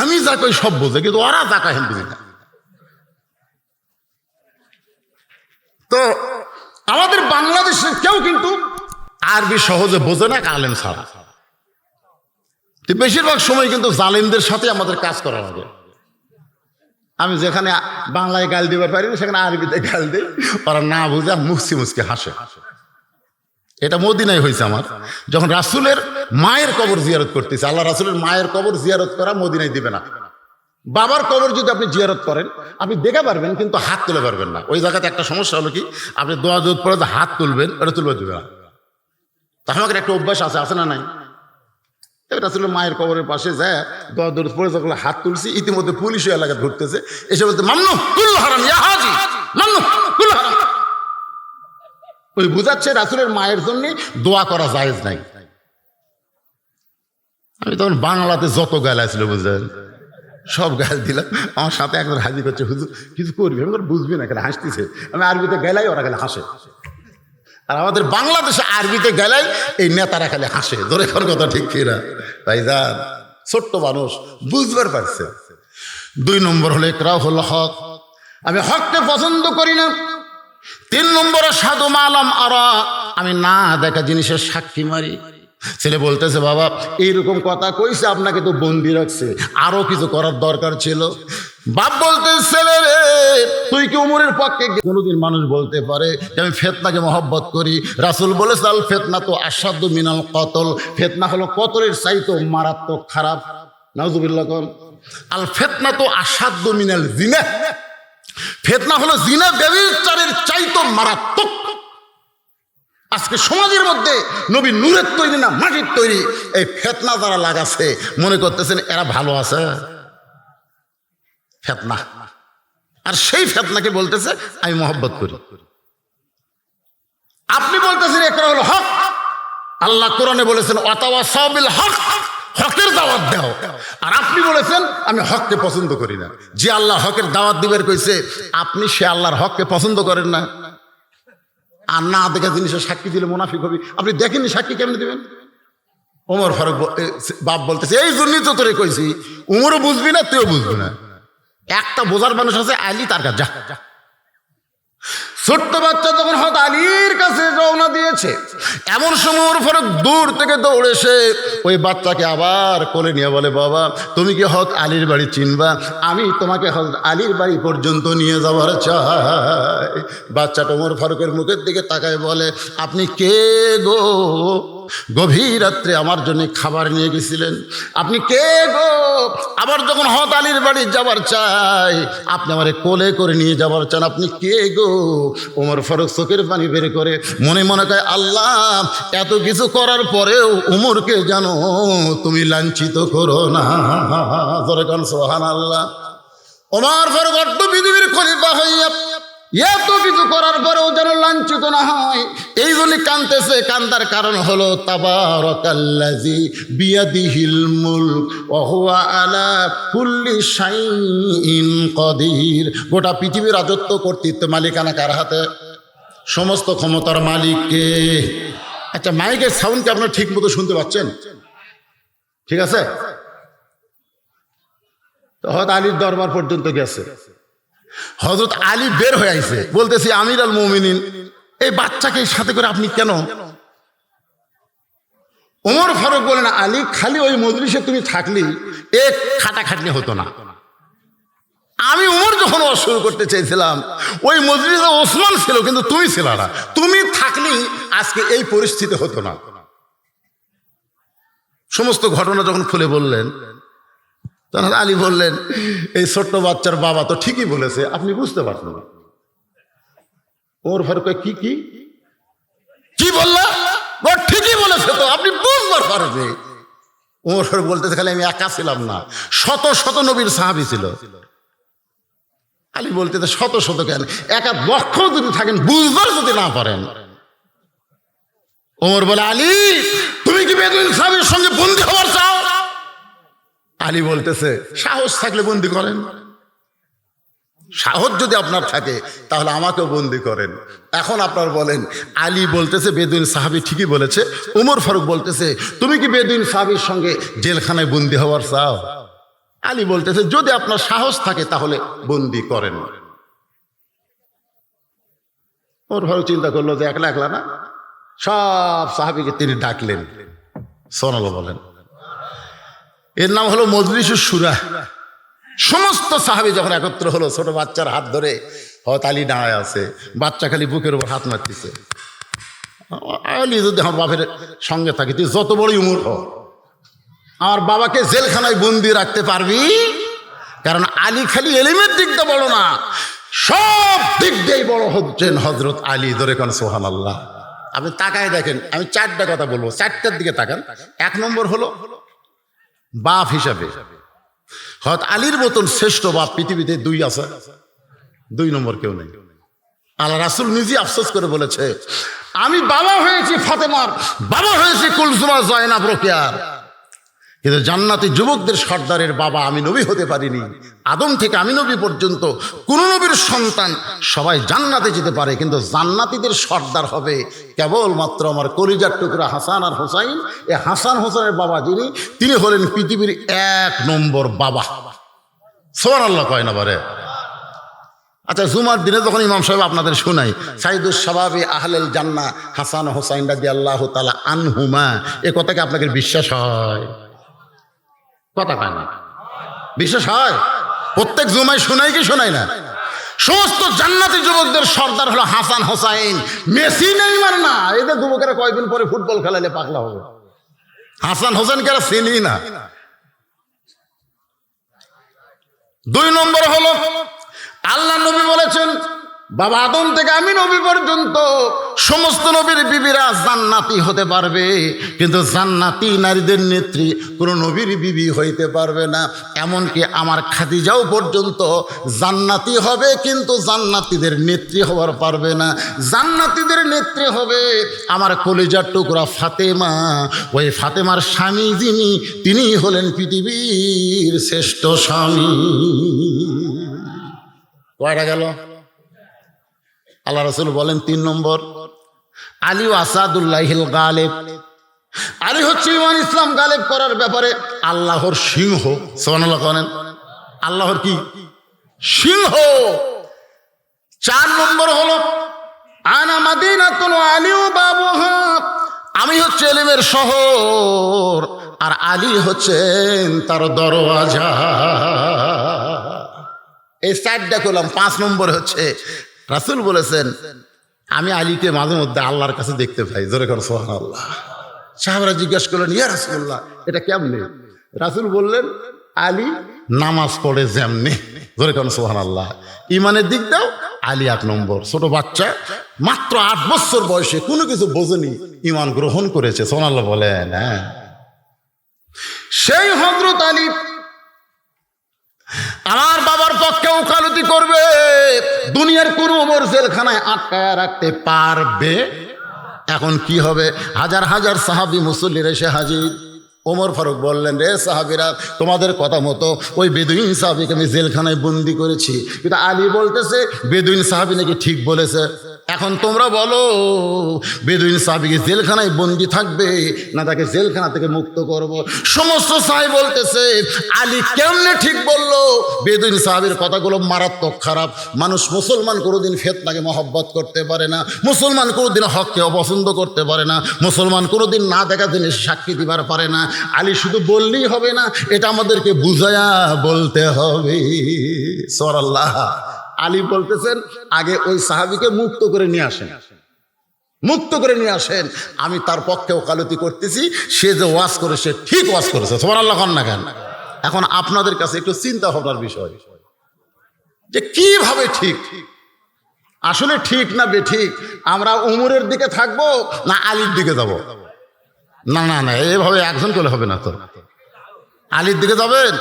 আমি যা কই সব বোঝে, কিন্তু ওরা যা কয় আমি বুঝি না। তো আমাদের বাংলাদেশের কেউ কিন্তু আরবি সহজে বোঝে না আলেম ছাড়া। বেশিরভাগ সময় কিন্তু জালিমদের সাথে আমাদের কাজ করা লাগে। আমি যেখানে বাংলায় গাল দিবার পারি না, সেখানে আরবিতে গাল দিই, ওরা না বুঝে মুসকি মুসকি হাসে। এটা মদিনায় হয়েছে আমার, যখন রাসূলের মায়ের কবর জিয়ারত করতেছে। আল্লাহ রাসূলের মায়ের কবর জিয়ারত করা মদিনায় দিবে না। বাবার কবর যদি আপনি জিয়ারত করেন, আপনি দেখে পারবেন, কিন্তু হাত তুলে পারবেন না। ওই জায়গাতে একটা সমস্যা হলো কি, আপনি দোয়া দোয়া পরে হাত তুলবেন, ওটা তুলবে দিবে না। তা আমাদের একটা অভ্যাস আছে, আছে না নাই? রাসূলের মায়ের কবরের পাশে যায় দোয়া দরুদ পড়ে যখন হাত তুলছি, ইতিমধ্যে পুলিশ এলাকা ঘুরতেছে, এসে বলতে, মামনু কুল হারাম ইয়া হাজি, মামনু কুল হারাম। ওই বুঝাচ্ছে রাসূলের মায়ের জন্য দোয়া করা জায়েজ নাই। আমি তখন বাংলাতে যত গাল আসছিল বুঝলেন, সব গাল দিলাম। আমার সাথে একজন হাজি করছে, হুজুর কিছু করবি? আমি বুঝবি না কেন, হাসতেছে। আমি আরবিতে গেলাই, ওরা গেলে হাসে। আর আমাদের বাংলাদেশে আরবিতে গেলাই এই নেতারা খালি হাসে। ধরে কোন কথা ঠিক কিনা ভাইজান? ছোট্ট মানুষ বুঝবার পারছে। দুই নম্বর হলো ইকরাহুল হক, আমি হককে পছন্দ করি না। তিন নম্বরে সাধু মালাম আরা, আমি না দেখা জিনিসের সাক্ষী মারি। ছেলে বলতেছে, বাবা এইরকম কথা কইছে, আপনাকে তো বন্দি রাখছে, আরো কিছু করার দরকার ছিল। বাপ বলতে, ছেলে রে তুই কি উমরের পক্ষে? কোনোদিন মানুষ বলতে পারে যে আমি ফিতনাকে মহব্বত করি? রাসূল বলেছে, আল ফিতনা তো আসাদ্দু মিনাল কতল, ফিতনা হলো কতলের চাইতে মারাত্মক খারাপ। নাউযুবিল্লাহ। কোন আল ফিতনা তো আসাদ্দু মিনাল জিনা, ফিতনা হলো জিনা ব্যভিচারের চাইতে মারাত্মক। আজকে সমাজের মধ্যে নবী নূরের তৈরি না মাটির তৈরি, এই ফিতনা যারা লাগাচ্ছে মনে করতেছেন এরা ভালো আছে। ফিতনা, আর সেই ফিতনাকে বলতেছে আমি মহব্বত করি। আপনি বলতেছেন একরা হলো হক, আল্লাহ কোরআনে বলেছেন ওয়াতাওয়াসাউ বিল হক, হকের দাওয়াত দাও। আর আপনি বলেছেন আমি হককে পছন্দ করি না। যে আল্লাহ হকের দাওয়াত দিবের কইছে, আপনি সে আল্লাহর হককে পছন্দ করেন না। আর না দেখা জিনিসের সাক্ষী দিলে মুনাফিক হবি। আপনি দেখেননি সাক্ষী কেমন দিবেন? ওমর ফারুক বাপ বলতেছে, এই জন্যই তো তোরে কইছি, উমরও বুঝবি না, তুইও বুঝবি না। একটা বোঝার মানুষ আছে, আলী তার কাছে যা। ছোট্ট বাচ্চা যখন হয়তো আলীর কাছে রওনা দিয়েছে, এমন সময় ওমর ফারুক দূর থেকে দৌড়ে এসে ওই বাচ্চাকে আবার কোলে নিয়ে বলে, বাবা তুমি কি হক আলীর বাড়ি চিনবা? আমি তোমাকে হক আলীর বাড়ি পর্যন্ত নিয়ে যাওয়ার চাই। বাচ্চাটা ওমর ফারুকের মুখের দিকে তাকায় বলে, আপনি কে গো? গভীর রাত্রে আমার জন্য খাবার নিয়ে গেছিলেন? আপনি কে গো? আবার যখন হক আলীর বাড়ি যাবার চাই, আপনি আমার কোলে করে নিয়ে যাবার চান, আপনি কে গো? ওমর ফারুক চোখের পানি বের করে মনে মনে কয়, আল্লাহ এত কিছু করার পরেও উমরকে জানো তুমি লাঞ্ছিত করো না। জোরে কান সুবহানাল্লাহ। ওমর ফারুক অর্ধ পৃথিবীর খলিফা হইয়া এত কিছু করার পরেও যেন লাঞ্ছিত না হয়, এই জন্য কাঁদতেছে। কান্দার কারণ হলো তাবারাকাল্লাযী বিয়াদিহিল মুলক ওয়া হুয়া আলা কুল্লি শাইইন কাদির। গোটা পৃথিবীর রাজত্ব কর্তৃত্ব মালিকানা কার হাতে? সমস্ত ক্ষমতার মালিককে। আচ্ছা, মাইকের সাউন্ড কি আপনারা ঠিক মতো শুনতে পাচ্ছেন? ঠিক আছে? তো হযরত আলীর দরবার পর্যন্ত গেছে। হযরত আলী বের হয়ে আইছে, বলতেছি, আমির আল মুমিনিন, এই বাচ্চাকে সাথে করে আপনি কেন? ওমর ফারুক বলেন, আলী খালি ওই মজলিসে তুমি থাকলি এক খাটাখাটনি হতো না। আমি ওমর যখন শুরু করতে চাইছিলাম, ওই মজলিসে ওসমান ছিল কিন্তু তুমি ছিল না। তুমি থাকলি আজকে এই পরিস্থিতি হতো না। সমস্ত ঘটনা যখন খুলে বললেন, তখন আলী বললেন, এই ছোট্ট বাচ্চার বাবা তো ঠিকই বলেছে, আপনি বুঝতে পারছেন না। ওমর ফারুক কি কি কি বললা? ঠিকই বলেছে তো, আপনি বুঝবার পারবে। ওমর ফারুক বলতেছে, খালি আমি একা ছিলাম না, শত শত নবীর সাহাবী ছিল। আলী বলতেছে, শত শত কেন, একা লক্ষ যদি থাকেন, বুঝবার যদি না পারেন। ওমর বলে, আলী তুমি কি বেদুইন সাহাবীর সঙ্গে বন্দী হওয়ার চাও? আলী বলতেছে, সাহস থাকলে বন্দী করেন। সাহস যদি আপনার থাকে তাহলে আমাকেও বন্দী করেন। এখন আপনার বলেন, আলী বলতেছে বেদুইন সাহাবী ঠিকই বলেছে, ওমর ফারুক বলতেছে, তুমি কি বেদুইন সাহাবীর সঙ্গে জেলখানায় বন্দী হওয়ার চাও? আলী বলতেছে, যদি আপনার সাহস থাকে তাহলে বন্দী করেন। ওমর ফারুক চিন্তা করলো যে একলা একলা না, সব সাহাবীকে তিনি ডাকলেন। সুবহানাল্লাহ বলেন। এর নাম হলো মজলিসুস শুরা। সমস্ত সাহাবী যখন একত্র হলো, ছোট বাচ্চার হাত ধরে হযরত আলী দাঁড়ায় আছে, বাচ্চা খালি বুকের উপর হাত মারতেছে। আলী যদি আমার বাপের সঙ্গে থাকে, তুই যত বড়ই উমর হ, আমার বাবাকে জেলখানায় বন্দি রাখতে পারবি? কারণ আলী খালি এলিমের দিক দিয়ে বড় না, সব দিক দিয়েই বড় হচ্ছেন হযরত আলী। ধরে কোন সুবহানাল্লাহ। আপনি তাকায় দেখেন, আমি চারটা কথা বলবো, চারটার দিকে তাকান। এক নম্বর হলো বাপ হিসাবে হযরত আলীর মতন শ্রেষ্ঠ বাপ পৃথিবীতে দুই আছে, দুই নম্বর কেউ নেই। আল্লাহ রাসূল নিজে আফসোস করে বলেছে, আমি বাবা হয়েছি ফাতেমার, বাবা হয়েছি কুলসুমা, জয়নাব, রোকেয়ার, কিন্তু জান্নাতি যুবকদের সর্দারের বাবা আমি নবী হতে পারিনি। আদম থেকে আমি নবী পর্যন্ত কোন নবীর সন্তান সবাই জান্নাতে যেতে পারে, কিন্তু জান্নাতীদের সর্দার হবে কেবলমাত্র আমার কলিজার টুকরা হাসান আর হোসাইন। এই হাসান হোসেনের বাবা যিনি, তিনি হলেন পৃথিবীর এক নম্বর বাবা। সুবহানাল্লাহ কয় না বারে? আচ্ছা, জুমার দিনে যখন ইমাম সাহেব আপনাদের শোনাই, সাইদুস শাবাবি আহলেল জান্নাহ হাসান হোসাইন রাদিয়াল্লাহু তাআলা আনহুমা, এ কথাকে আপনাদের বিশ্বাস হয়? কথা কয় না, বিশ্বাস হয়? প্রত্যেক জুমায় শোনাই কি শোনাই না? সমস্ত জান্নাতি যুবকদের সর্দার হলো হাসান হোসাইন। মেসি নেইমার না, এদের যুবকেরা কয়েকদিন পরে ফুটবল খেলালে পাগলা হবে। হাসান হোসেনকে এরা চিনি না। দুই নম্বর হলো আল্লাহ নবী বলেছেন, বাবা আদম থেকে আমি নবী পর্যন্ত সমস্ত নবীর বিবিরা জান্নাতি হতে পারবে, কিন্তু জান্নাতি নারীদের নেত্রী কোনো নবীর বিবি হইতে পারবে না। এমনকি আমার খাদিজাও পর্যন্ত জান্নাতি হবে, কিন্তু জান্নাতীদের নেত্রী হওয়ার পারবে না। জান্নাতীদের নেত্রী হবে আমার কলিজার টুকরা ফাতেমা। ওই ফাতেমার স্বামী যিনি, তিনি হলেন পৃথিবীর শ্রেষ্ঠ স্বামী। কয়টা গেল? আল্লাহ রাসূল বলেন তিন নম্বর, আলী আসাদুল্লাহিল গালেব। আলী হচ্ছে ইমান ইসলাম গালেব করার ব্যাপারে আল্লাহর সিংহ। সুবহানাল্লাহ বলেন। আল্লাহর কি সিংহ। 4 নম্বর হলো আনা মাদিনাতুল আলী বাবুহা, আমি হচ্ছে ইলমের শহর আর আলী হচ্ছেন তার দরওয়াজা। এই 4টা করলাম। 5 নম্বর হচ্ছে রাসূল বলেছেন আমি আলীকে মাঝে মধ্যে আল্লাহর কাছে দেখতে পাই। জোরে করে সুবহানাল্লাহ। সাহাবারা জিজ্ঞাসা করলেন ইয়া রাসূলুল্লাহ এটা কেমনে? রাসূল বললেন আলী নামাজ পড়ে যেমনি। জোরে করে সুবহানাল্লাহ। ইমানের দিক দাও আলী 8 নম্বর। ছোট বাচ্চা মাত্র 8 বছর বয়সে কোনো কিছু বোঝেনি, ইমান গ্রহণ করেছে। সুবহানাল্লাহ বলেন। হ্যাঁ, সেই হযরত আলী আমার বাবার পক্ষে ওকালতি করবে, দুনিয়ার কোন ওমর জেলখানায় আটকায় রাখতে পারবে? এখন কি হবে? হাজার হাজার সাহাবী মুসল্লির এসে হাজির। ওমর ফারুক বললেন রে সাহাবীরা, তোমাদের কথা মতো ওই বেদুইন সাহাবীকে আমি জেলখানায় বন্দি করেছি, কিন্তু আলী বলতেছে বেদুইন সাহাবী নাকি ঠিক বলেছে। এখন তোমরা বলো বেদুইন সাহাবীকে জেলখানায় বন্দি থাকবে না তাকে জেলখানা থেকে মুক্ত করব? সমস্ত সাহাবী বলতেছে আলী কেমনে ঠিক বললো? বেদুইন সাহাবীর কথাগুলো মারাত্মক খারাপ। মানুষ মুসলমান কোনোদিন ফিতনাকে মহব্বত করতে পারে না, মুসলমান কোনোদিন হককে অপছন্দ করতে পারে না, মুসলমান কোনোদিন না দেখা জিনিস সাক্ষী দিবার পারে না। আলী শুধু বললেই হবে না, এটা আমাদেরকে বুঝায়া বলতে হবে। সুবহানাল্লাহ। আলী বলতেছেন আগে ওই সাহাবীকে মুক্ত করে নিয়ে আসেন, মুক্ত করে নিয়ে আসেন, আমি তার পক্ষে ওকালতি করতেছি, সে যে ওয়াজ করে সে ঠিক ওয়াজ করেছে। সুবহানাল্লাহ কন না কেন? এখন আপনাদের কাছে একটু চিন্তা ভাবনার বিষয় যে কিভাবে ঠিক, আসলে ঠিক না বেঠিক, আমরা উমরের দিকে থাকবো না আলীর দিকে যাব? না না না, এভাবে একজন করলে হবে না। তো আলীর দিকে যাবেন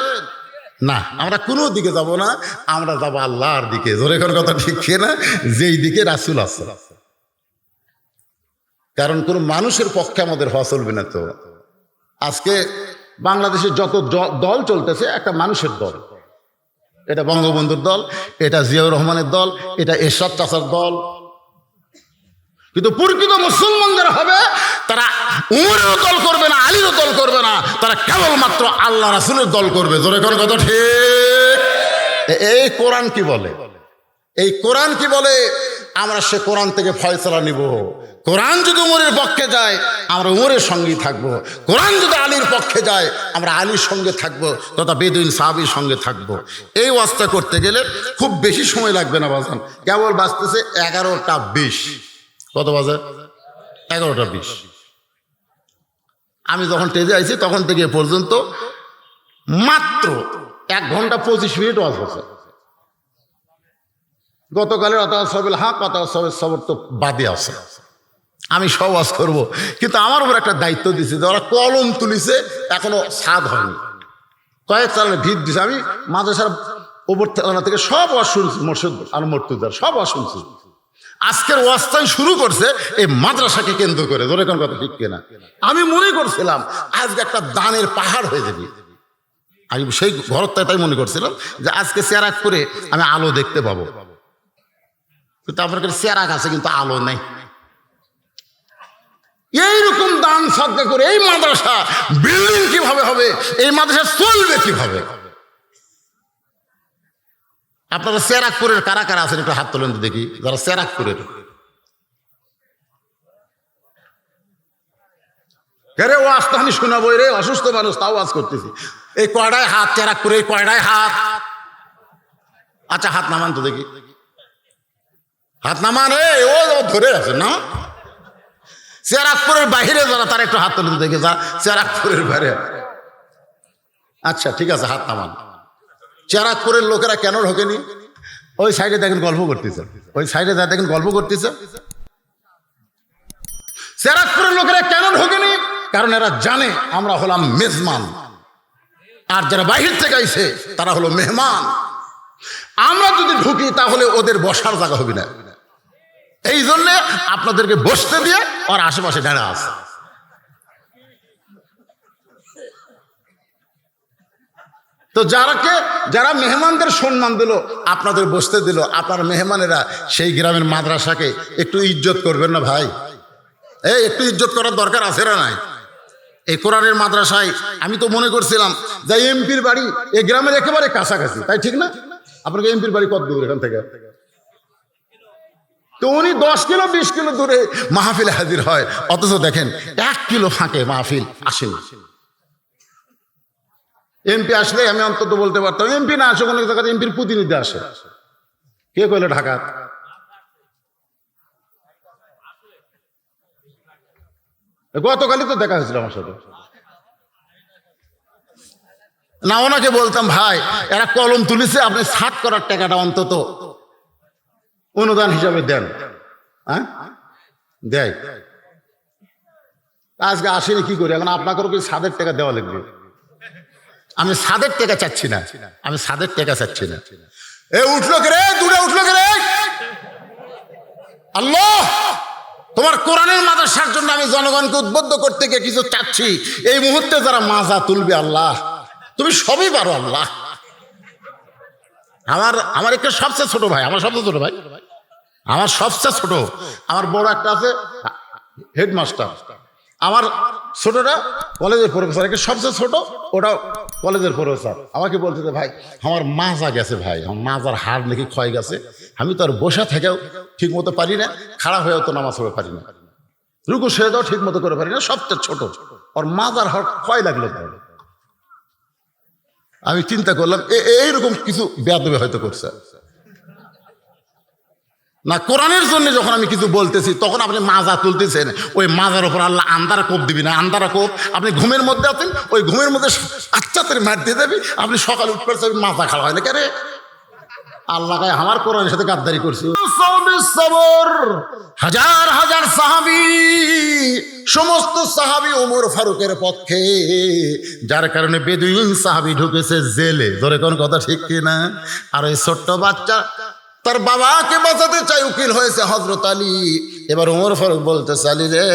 না, আমরা কোনো দিকে যাব না, আমরা যাবো আল্লাহর দিকে। জোরে কোন কথা ঠিক না? যেই দিকে রাসূল আছে। কারণ কোন মানুষের পক্ষে আমাদের হওয়া চলবে না। তো আজকে বাংলাদেশের যত দল চলতেছে একটা মানুষের দল, এটা বঙ্গবন্ধুর দল, এটা জিয়াউর রহমানের দল, এটা এরশাদ চাচার দল। কিন্তু প্রকৃত মুসলমান যারা হবে তারা উমরেরও দল করবে না, আলীরও দল করবে না, তারা কেবলমাত্র আল্লাহ রাসূলের দল করবে। জোরে কোন কথা ঠিক? এই কোরআন কি বলে? এই কোরআন কি বলে? আমরা সে কোরআন থেকে ফয়সালা নিব। কোরআন যদি উমরের পক্ষে যায় আমরা উমরের সঙ্গেই থাকবো, কোরআন যদি আলীর পক্ষে যায় আমরা আলীর সঙ্গে থাকবো, তথা বেদুইন সাহাবীর সঙ্গে থাকবো। এই ওয়াজটা করতে গেলে খুব বেশি সময় লাগবে না বাজান। কেবল বাজতেছে 11টা 20। কত বাজে? 11টা 20। আমি যখন স্টেজে আইছি তখন থেকে এ পর্যন্ত মাত্র 1 ঘন্টা 25 মিনিট ওয়াজ হচ্ছে। গতকালের অতাসবিল হক অতাসবিল সবর তো বাদে আছে, আমি সব ওয়াজ করবো, কিন্তু আমার উপর একটা দায়িত্ব দিছে যে ওরা কলম তুলিছে, এখনো সাদ হয়নি, কয়েক চালানে ভিত দিছে। আমি মাদ্রাসার ওপর থেকে সব ওয়াজ শুনছি, মোর্শেদ আর মর্তুদার সব ওয়াজ শুনছি। আজকের ওয়াজটাই শুরু করছে এই মাদ্রাসাকে কেন্দ্র করে। ধরে কোন কথা ঠিক কিনা? আমি মনে করছিলাম আজকে একটা দানের পাহাড় হয়ে যাবে, আমি সেই ঘরটায় তাই মনে করছিলাম যে আজকে চেরাক করে আমি আলো দেখতে পাবো, কিন্তু আপনার কাছে চেরাক আছে কিন্তু আলো নেই। এইরকম দান সদকা করে এই মাদ্রাসা বিল্ডিং কিভাবে হবে, এই মাদ্রাসা চলবে কিভাবে? আপনারা চেরাকপুরের কারা কারা আছেন একটু হাত তোলেন তো দেখি, যারা চেরাকপুরের। রে ওয়াজ তো আমি শোনাবো রে, অসুস্থ মানুষ তাও ওয়াজ করতেছি। এই কয়টায় হাত চেরাকপুরে, এই কয়টায় হাত? আচ্ছা হাত নামান তো দেখি, হাত নামান। ও ধরে আছে না? চেরাকপুরের বাহিরে যারা তারা একটু হাত তুলে দেখে যা, চেরাকপুরের বাইরে। আচ্ছা ঠিক আছে, হাত নামান। চেরাকপুরের লোকেরা কেন ঢোকেনি? ওই সাইডে দেখেন গল্প করতেছে, ওই সাইডে যা দেখেন গল্প করতেছে। চেরাকপুরের লোকেরা কেন ঢোকেনি? কারণ এরা জানে আমরা হলাম মেজমান, আর যারা বাহির থেকে আইছে তারা হলো মেহমান। আমরা যদি ঢুকি তাহলে ওদের বসার জায়গা হবে না, এই জন্য আপনাদেরকে বসতে দিয়ে ওর আশেপাশে দাঁড়া আছে। তো যারা মেহমানদের সম্মান দিল, আপনাদের বসতে দিল, আপনার মেহমানেরা সেই গ্রামের মাদ্রাসাকে একটু ইজ্জত করবেন না ভাই? এই একটু ইজ্জত করার দরকার আছে না নাই? এই কোরআনের মাদ্রাসায় আমি তো মনে করছিলাম যে এমপির বাড়ি এই গ্রামের একেবারে কাছাকাছি, তাই ঠিক না? আপনাকে এমপির বাড়ি কত দূর এখান থেকে? তো উনি 10 কিলো 20 কিলো দূরে মাহফিলে হাজির হয়, অথচ দেখেন 1 কিলো ফাঁকে মাহফিল আসে না। এমপি আসলে আমি অন্তত বলতে পারতাম, এমপি না আসে কোনো জায়গাতে এমপির প্রতিনিধি আসে। কে কইলে ঢাকা? গতকালই তো দেখা হয়েছিল আমার সাথে। না, ওনাকে বলতাম ভাই এরা কলম তুলিছে, আপনি ছাট করার টাকাটা অন্তত অনুদান হিসাবে দেন। হ্যাঁ দেয়, আজকে আসেনি কি করি এখন? আপনাকেও কি ছাদের টাকা দেওয়া লাগবে? আমি ছাদের টাকা চাচ্ছি না, আমি ছাদের টাকা চাচ্ছি না। এ উঠলো কে রে? দূরে উঠলো কে রে? আল্লাহ, তোমার কোরআনের মাদ্রাসার জন্য আমি জনগণকে উদ্বুদ্ধ করতে গিয়ে কিছু চাচ্ছি। এই মুহূর্তে যারা মাজা তুলবে, আল্লাহ তুমি সবই পারো। আল্লাহ, আমার একটা সবচেয়ে ছোট ভাই, আমার সবচেয়ে ছোট ভাই, আমার সবচেয়ে ছোট, আমার বড় একটা আছে হেডমাস্টার, আমার ছোটটা কলেজের প্রফেসর, একটা সবচেয়ে ছোট ওটা কলেজের প্রফেসর। আমাকে বলতে ভাই আমার মাজা গেছে, ভাই আমার মাজার হাড় নাকি ক্ষয় গেছে, আমি তো আর বসে থেকেও ঠিক মতো পারি না, খাড়া হয়েও তো নামাজ পড়ে পারি না, রুকু সেরে দাও ঠিক মতো করে পারি না, সবচেয়ে ছোট, ওর মাজার হাড় ক্ষয় লাগলো। আমি চিন্তা করলাম এইরকম কিছু বেয়াদবি হয়তো করছে না। কোরআনের জন্য যখন আমি কিছু বলতেছি তখন আপনি মাজা তুলতেছেন, ওই মাজার উপর আল্লাহ আন্দারা কোপ দিবি না, আন্দারা কোপ। আপনি ঘুমের মধ্যে আছেন, ওই ঘুমের মধ্যে আচ্ছাতের মার দিয়ে দেবি, আপনি সকালে উঠতে মাজা খাওয়া হয় না কেন? আল্লাহ আমার কোরআনের সাথে গাদ্দারি করছি। হাজার হাজার সাহাবী, সমস্ত সাহাবী ওমর ফারুকের পক্ষে, যার কারণে বেদুইন সাহাবী ঢুকেছে জেলে। ধরে কোন কথা ঠিক কিনা? আর ওই ছোট্ট বাচ্চা তার বাবাকে বাঁচাতে চাই, উকিল হয়েছে হযরত আলী। এবার ওমর ফারুক বলতেছে, আলী রে,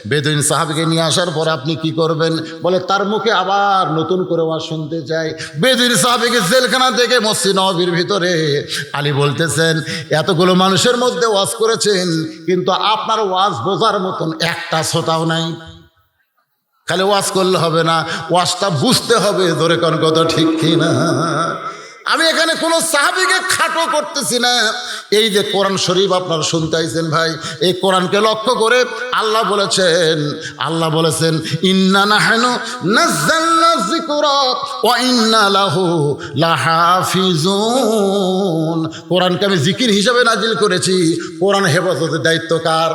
বেদুইন সাহাবীকে নিয়ে আসার পর আপনি কি করবেন? বলে তার মুখে আবার নতুন করে ওয়াজ শুনতে চাই। বেদুইন সাহাবীকে জেলখানা থেকে মসজিদ নববীর ভিতরে আলী বলতেছেন, এতগুলো মানুষের মধ্যে ওয়াজ করেছেন, কিন্তু আপনার ওয়াজ বোঝার মতন একটা শ্রোতাও নাই। খালি ওয়াজ করলে হবে না, ওয়াজটা বুঝতে হবে। ধরে কোন কথা ঠিক কিনা? আমি এখানে কোনো সাহাবীকে খাটো করতেছি না। এই যে কোরআন শরীফ আপনারা শুনতে আইছেন ভাই, এই কোরআনকে লক্ষ্য করে আল্লাহ বলেছেন ইন্না নাহনু নাযালনা যিকরা ওয়া ইন্না লাহু লাহাফিজুন। কোরআনকে আমি জিকির হিসাবে নাজিল করেছি, কোরআন হেফাজতের দায়িত্ব কার?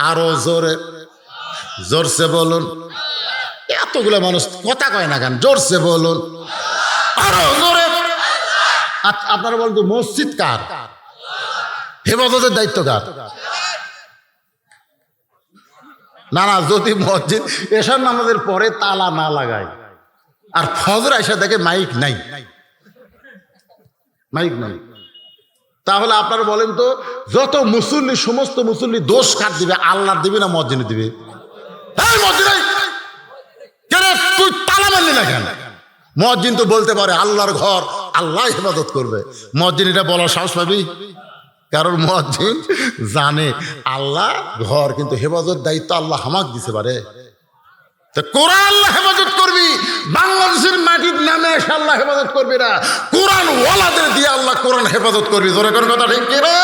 আরো জোরসে বলুন। এতগুলো মানুষ কথা কয় না কেন? জোরসে বলুন, আরো জোরে। আপনারা বলতো মসজিদ কার? হেফাজতের দায়িত্ব কার? না না, যদি মসজিদ এশার নামাজের পরে তালা না লাগায় আর ফজর আইসা দেখে মাইক নাই, তাহলে আপনারা বলেন তো, যত মুসল্লি, সমস্ত মুসল্লি দোষ কার দিবে? আল্লাহ দিবে না মসজিদ দিবে? তুই তালা মারলি না কেন? মুয়াজ্জিন তো বলতে পারে আল্লাহর ঘর, আল্লাহ হেফাজত করবে। মুয়াজ্জিন এটা বলার সাহস পাবি? কারণ মুয়াজ্জিন জানে আল্লাহ ঘর, কিন্তু হেফাজত দায়িত্ব আল্লাহ হামাক দিতে পারে। তো কোরআন আল্লাহ হেফাজত করবি, বাংলাদেশের মাটির নামে এসে আল্লাহ হেফাজত করবি না, কোরআন ওয়ালাদের দিয়ে আল্লাহ কোরআন হেফাজত করবি। ধরে কোন কথা ঠিক কিনা?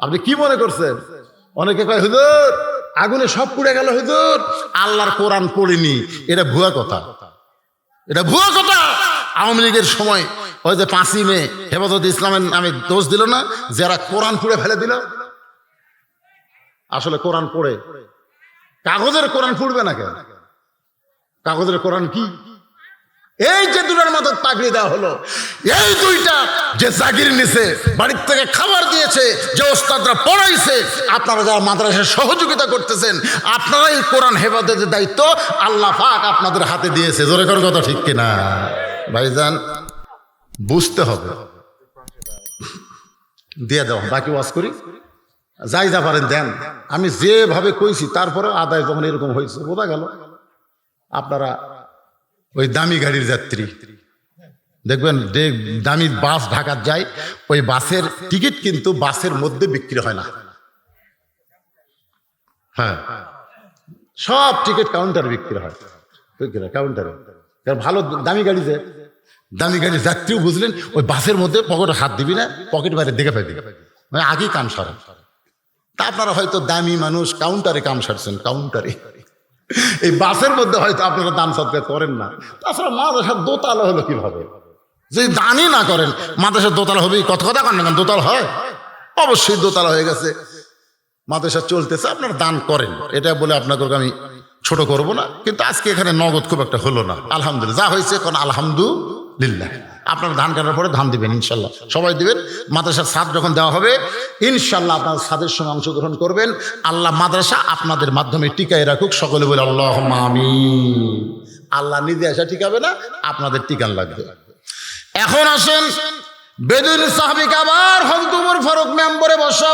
আপনি কি মনে করছেন? অনেকে কয় হুজুর আগুনে সব পুড়ে গেল, হুজুর আল্লাহর কোরআন পড়িনি। এটা ভুয়া কথা, এটা ভুয়া কথা। আওয়ামী লীগের সময় ওই যে 5ই মে হেফাজত ইসলামের নামে দোষ দিল না, যারা কোরআন পুড়ে ফেলে দিল। আসলে কোরআন পড়ে, কাগজের কোরআন পুড়বে না কেন? কাগজের কোরআন কি? এই যে দুটার মাথায় পাগড়ি দেওয়া হলো, এই দুইটা যে জাগির নিছে, বাড়ির থেকে খাবার দিয়েছে, যে ওস্তাদরা পড়াইছে, আপনারা যারা মাদ্রাসায় সহযোগিতা করতেছেন, আপনারা এই কোরআন হেফাজতের দায়িত্ব আল্লাহ পাক আপনাদের হাতে দিয়েছে। জোরে করে কথা ঠিক কিনা? ভাইজান বুঝতে হবে, দিয়ে দাও, বাকি ওয়াজ করি, যাই যা পারেন দেন। আমি যেভাবে কইছি তারপরে আদায় যখন এরকম হয়েছে, বোঝা গেল আপনারা ওই দামি গাড়ির যাত্রী। দেখবেন দামি বাস ঢাকার যায়, ওই বাসের টিকিট কিন্তু বাসের মধ্যে বিক্রি হয় না, হ্যাঁ, সব টিকিট কাউন্টার বিক্রি হয়, কাউন্টারে। ভালো দামি গাড়ি, যে দামি গাড়ির যাত্রীও বুঝলেন ওই বাসের মধ্যে পকেটে হাত দিবি না, পকেট বাইরে দেখে পাই মানে আগেই কান সারেন। তা আপনারা হয়তো দামি মানুষ, কাউন্টারে কান সারছেন, কাউন্টারে। এই বাসের মধ্যে হয়তো আপনারা দান সৎকার করেন না। তাছাড়া মাদ্রাসার দোতলা হলো কিভাবে? যদি দানই না করেন, মাদ্রাসার দোতলা হবে? কথা কন না, দোতলা হয়? অবশ্যই দোতলা হয়ে গেছে, মাদ্রাসা চলতেছে, আপনারা দান করেন, এটা বলে আপনাকে আমি ছোট করব না। কিন্তু আজকে এখানে নগদ খুব একটা হলো না, আলহামদুলিল্লাহ। যা হয়েছে এখন আলহামদুলিল্লাহ। আপনারা ধান কাটার পরে ধান দিবেন ইনশাল্লাহ, সবাই দিবেন। মাদ্রাসার ছাদ যখন দেওয়া হবে ইনশাল্লাহ আপনারা ছাদের সঙ্গে অংশগ্রহণ করবেন। আল্লাহ মাদ্রাসা আপনাদের মাধ্যমে টিকায় রাখুক, সকলে বলে আল্লাহুম্মা আমিন। আল্লাহ নিজে আসা টিকাবে না, আপনাদের টিকান লাগবে। এখন আসেন, বেদুইন সাহাবীকে আবার হযরত ওমর ফারুক মেম্বরে বসা,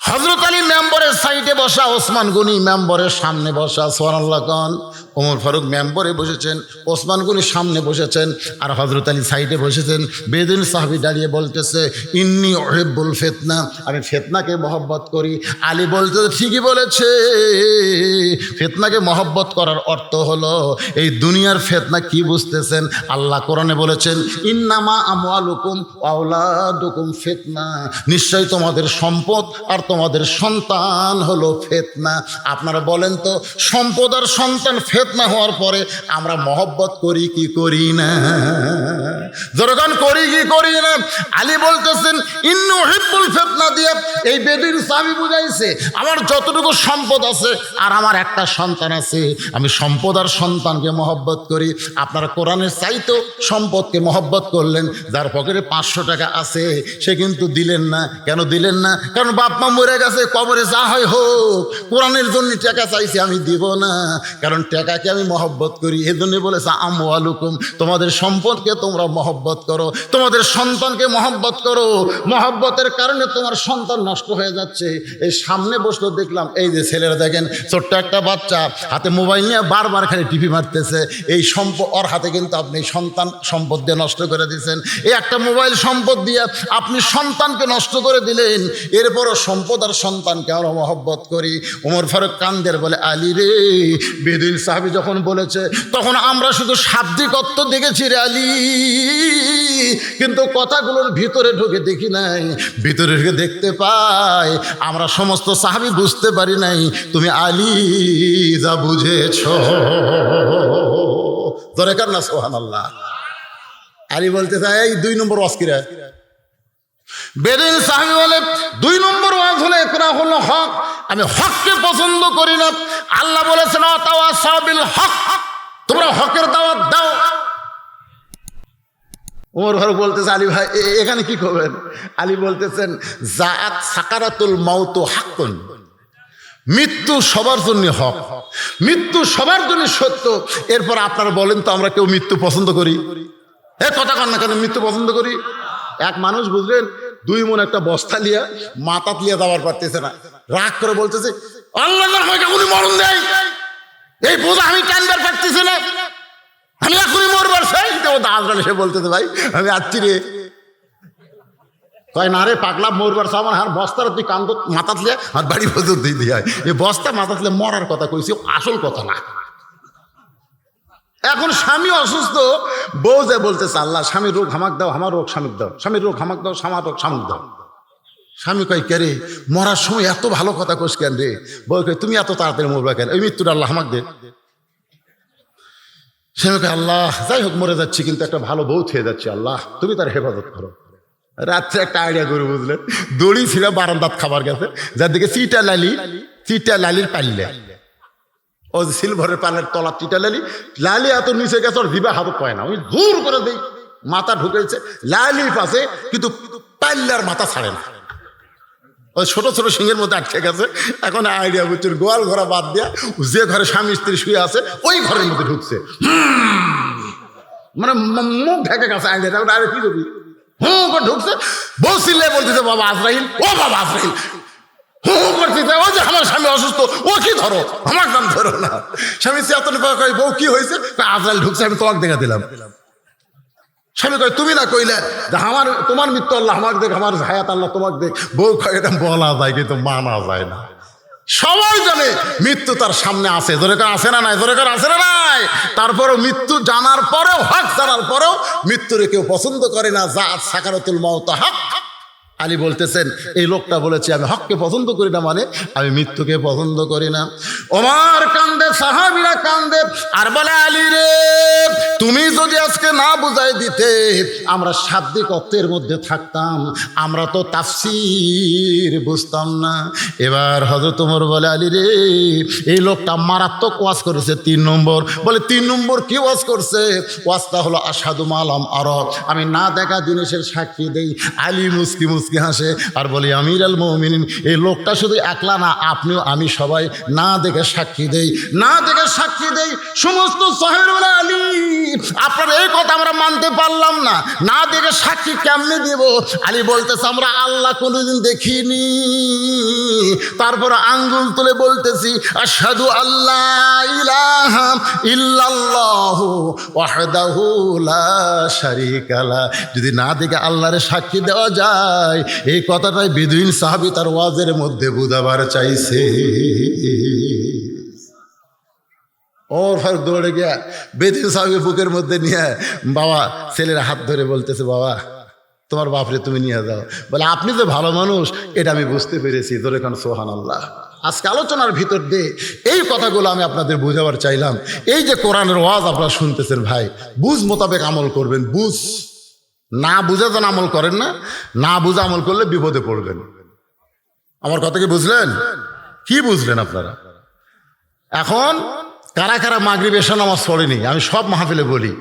হযরত আলী মেম্বরের সাইডে বসা, ওসমান গনি মেম্বরের সামনে বসা। সুবহানাল্লাহ খান। ওমর ফারুক মেম্বরে বসেছেন, ওসমান গনি সামনে বসেছেন, আর হযরত আলী সাইডে বসেছেন। বেদুইন সাহাবী দাঁড়িয়ে বলতেছে, ইন্নী উহিব্বুল ফিতনা, আমি ফিতনাকে মহব্বত করি। আলী বলতেছে, ঠিকই বলেছে, ফিতনাকে মহব্বত করার অর্থ হলো এই দুনিয়ার ফিতনা। কি বুঝতেছেন? আল্লাহ কোরআনে বলেছেন, ইন্নামা আমওয়ালুকুম ওয়া আওলাদুকুম ফিতনা, নিশ্চয়ই তোমাদের সম্পদ আর তোমাদের সন্তান হলো ফিতনা। আপনারা বলেন তো, সম্পদ আর সন্তান ফিতনা হওয়ার পরে আমরা মহব্বত করি কি করি না? যখন করি কি করি না? আলী বলতেছেন, ইন্নী উহিব্বুল ফিতনা দিয়ে এই বেদুইন সাহাবী বুঝাইছে, আমার যতটুকু সম্পদ আছে আর আমার একটা সন্তান আছে, আমি সম্পদ আর সন্তানকে মহব্বত করি। আপনারা কোরআনের চাইতেও সম্পদকে মহব্বত করলেন। যার পকেটে 500 টাকা আছে সে কিন্তু দিলেন না। কেন দিলেন না? কারণ বাপ মা মরে গেছে, কবরে যা হয় হোক, কোরআনের জন্য টাকা চাইছে, আমি দিব না, কারণ টাকাকে আমি মহব্বত করি। এই জন্য বলেছে আমওয়ালুকুম, তোমাদের সম্পদকে তোমরা মহব্বত করো, তোমাদের সন্তানকে মহব্বত করো। মহব্বতের কারণে তোমার সন্তান নষ্ট হয়ে যাচ্ছে। এই সামনে বসলো, দেখলাম এই যে ছেলেরা দেখেন, ছোট্ট একটা বাচ্চা হাতে মোবাইল নিয়ে বারবার খালি টিভি মারতেছে। এই সম্পদ ওর হাতে, কিন্তু আপনি সন্তান সম্পদ দিয়ে নষ্ট করে দিয়েছেন। এই একটা মোবাইল সম্পদ দিয়ে আপনি সন্তানকে নষ্ট করে দিলেন। এরপরও সম্পদ আর সন্তানকে আমরা মহব্বত করি। ওমর ফারুক কান্দের বলে, আলী রে, বেদুইন সাহাবী যখন বলেছে তখন আমরা শুধু শাব্দিক অর্থ দেখেছি রে আলী, কিন্তু কথাগুলোর ভিতরে ঢুকে দেখি নাই। ভিতরে ঢুকে দেখতে পাই আমরা সমস্ত সাহাবী বুঝতে পারি নাই, তুমি আলী যা বুঝেছ। দরকার না? সুবহানাল্লাহ। আলী বলতে চাই, এই 2 নম্বর ওয়াজ কিরা? বেদুইন সাহাবী বলে, 2 নম্বর ওয়াজ হলো ইকরা হলো হক, আমি হককে পছন্দ করি না। আল্লাহ বলেছেন, তাওয়াসাউ বিল হক, তোমরা হকের দাওয়াত দাও। ওমর ফারুক বলতেছে, আলী ভাই এখানে কি করবেন? আলী বলতেছেন, জাআত সাকারাতুল মাউত হাক্কুন, মৃত্যু সবার জন্য হক, মৃত্যু সবার জন্য সত্য। এরপর আপনারা বলেন তো, আমরা কেউ মৃত্যু পছন্দ করি? কথা কন না কেন? মৃত্যু পছন্দ করি? এক মানুষ বুঝলেন 2 মণ একটা বস্তা লিয়া মাথাত লিয়া যাওয়ার পারতেছে না, রাগ করে বলতেছে, আল্লাহ আমাকে উনি মরণ দেয়, এই বোঝা আমি টানবার পারতেছি না, আমি এখনই মরবার চাই। আজরাইল সে বলতেছে, ভাই আমি আসছি রে। কয় না রে পাগলা, মরবার চাও মানে? আর বস্তার তুই কান্দ মাথাত লিয়া আর বাড়ি পর্যন্ত দিয়ে এই বস্তা মাথাত লিয়া মরার কথা কইছি, আসল কথা না। এখন স্বামী অসুস্থ, বউ যে বলতেছে, আল্লাহ স্বামীর রোগ হামাক দাও, আমার রোগ স্বামীর দাও, স্বামীর রোগ হামাক দাও, আমার রোগ স্বামীর দাও। স্বামী কয়, কে রে, মরার সময় এত ভালো কথা কোস কেন রে? বউ কয়, তুমি এত তাড়াতাড়ি মরবা কেন? ওই মৃত্যুটা আল্লাহ হামাক দে। স্বামী কয়, আল্লাহ যাই হোক মরে যাচ্ছি, কিন্তু একটা ভালো বউ থেকে যাচ্ছি, আল্লাহ তুমি তার হেফাজত করো। রাত্রে একটা আইডিয়া করে বুঝলেন, দড়ি ছিল বারান্দাত খাবার গেছে, যার দিকে চিটা লালির পাল্লে, ও সিলভারের পালের তলা চিটা লালি এত নিচে গেছে, ওর দিবা হাত পায় না, ওই দূর করে দেই, মাথা ঢুকেছে লালির পাশে, কিন্তু পাল্লার মাথা ছাড়ে না, ওই ছোট ছোট সিংহের মধ্যে আটকে গেছে। এখন আইডিয়া বুঝছেন, গোয়াল ঘোরা বাদ দিয়া যে ঘরে স্বামী স্ত্রী শুয়ে আছে ওই ঘরের মধ্যে ঢুকছে, মানে মুখ ঢেকে গেছে। আইডিয়াটা আরে কি করবি, করে ঢুকছে। বসিলে বলতেছে, বাবা আজরাইল, ও বাবা আজরাইল, করতেছে, ও যে আমার স্বামী অসুস্থ, ও কি ধরো, আমার নাম ধরো না। স্বামী চেতন কয়, বউ কি হয়েছে? আজরাইল ঢুকছে, আমি তোমাকে দেখা দিলাম। স্বামী কয়, তুমি না কইলে আমার তোমার মৃত্যু আল্লাহ আমাকে দেখ, আমার হায়াত আল্লাহ তোমাকে দেখ। বউ কয়, এটা বলা যায় কিন্তু মানা যায় না। সবাই জানে মৃত্যু তার সামনে আছে, জোরে করে আছে না নাই, জোরে করে আছে না নাই। তারপরেও মৃত্যু জানার পরেও, হক জানার পরেও মৃত্যুরে কেউ পছন্দ করে না। জাত সাকারাতুল মাউত হক। আলী বলতেছেন এই লোকটা বলেছে আমি হককে পছন্দ করি না, মানে আমি মৃত্যুকে পছন্দ করি না। ওমর কান্দে, সাহাবীরা কান্দে, আর বলে আলী রে, তুমি যদি আজকে না বুঝাই দিতে আমরা শাব্দিক অর্থের মধ্যে থাকতাম, আমরা তো তাফসীর বুঝতাম না। এবার হযরত ওমর বলে আলী রে, এই লোকটা মারাত্মক ওয়াজ করেছে 3 নম্বর। বলে 3 নম্বর কি ওয়াজ করছে? ওয়াজটা হলো আশহাদু মা লাম আরা, আমি না দেখা জিনিসের সাক্ষী দেই। আলী মুস্কি মুস্কি হাসে আর বলি আমির আল মুমিনিন, এই লোকটা শুধু একলা না, আপনিও আমি সবাই না দেখে সাক্ষী দেই, না দেখে সাক্ষী দেই। সমস্ত সাহাবীরা বলে আলী আপনার এই কথা আমরা মানতে পারলাম না, না দেখে সাক্ষী কেমনে দেব? আলী বলতেছে আমরা আল্লাহ কোনোদিন দেখিনি। তারপর আঙ্গুল তুলে বলতেছি আশহাদু আল্লাহ ইলাহা ইল্লাল্লাহু ওয়াহদাহু লা শারীকা লা। যদি না দেখে আল্লাহরে সাক্ষী দেওয়া যায়, এই কথাটাই বেদুইন সাহাবী তার ওয়াজের মধ্যে বুঝাবার চাইছে। ওর ফারুক দৌড়ে গিয়া বেদুইন সাহাবী বুকের মধ্যে নিয়ে বাবা ছেলের হাত ধরে বলতেছে বাবা তোমার বাপরে তুমি নিয়ে যাও। বলে আপনি যে ভালো মানুষ এটা আমি বুঝতে পেরেছি, ধরে কারণ সুবহানাল্লাহ। আজকে আলোচনার ভিতর দিয়ে এই কথাগুলো আমি আপনাদের বুঝাবার চাইলাম। এই যে কোরআনের ওয়াজ আপনারা শুনতেছেন ভাই, বুঝ মোতাবেক আমল করবেন। বুঝ না বুঝে যেন আমল করেন না, না বুঝে আমল করলে বিপদে পড়বেন। আমার কথা কি বুঝলেন? কি বুঝলেন আপনারা? এখন কারা কারা মাগরিব এশা নামাজ পড়েনি? আমি সব মাহফিলে বলি,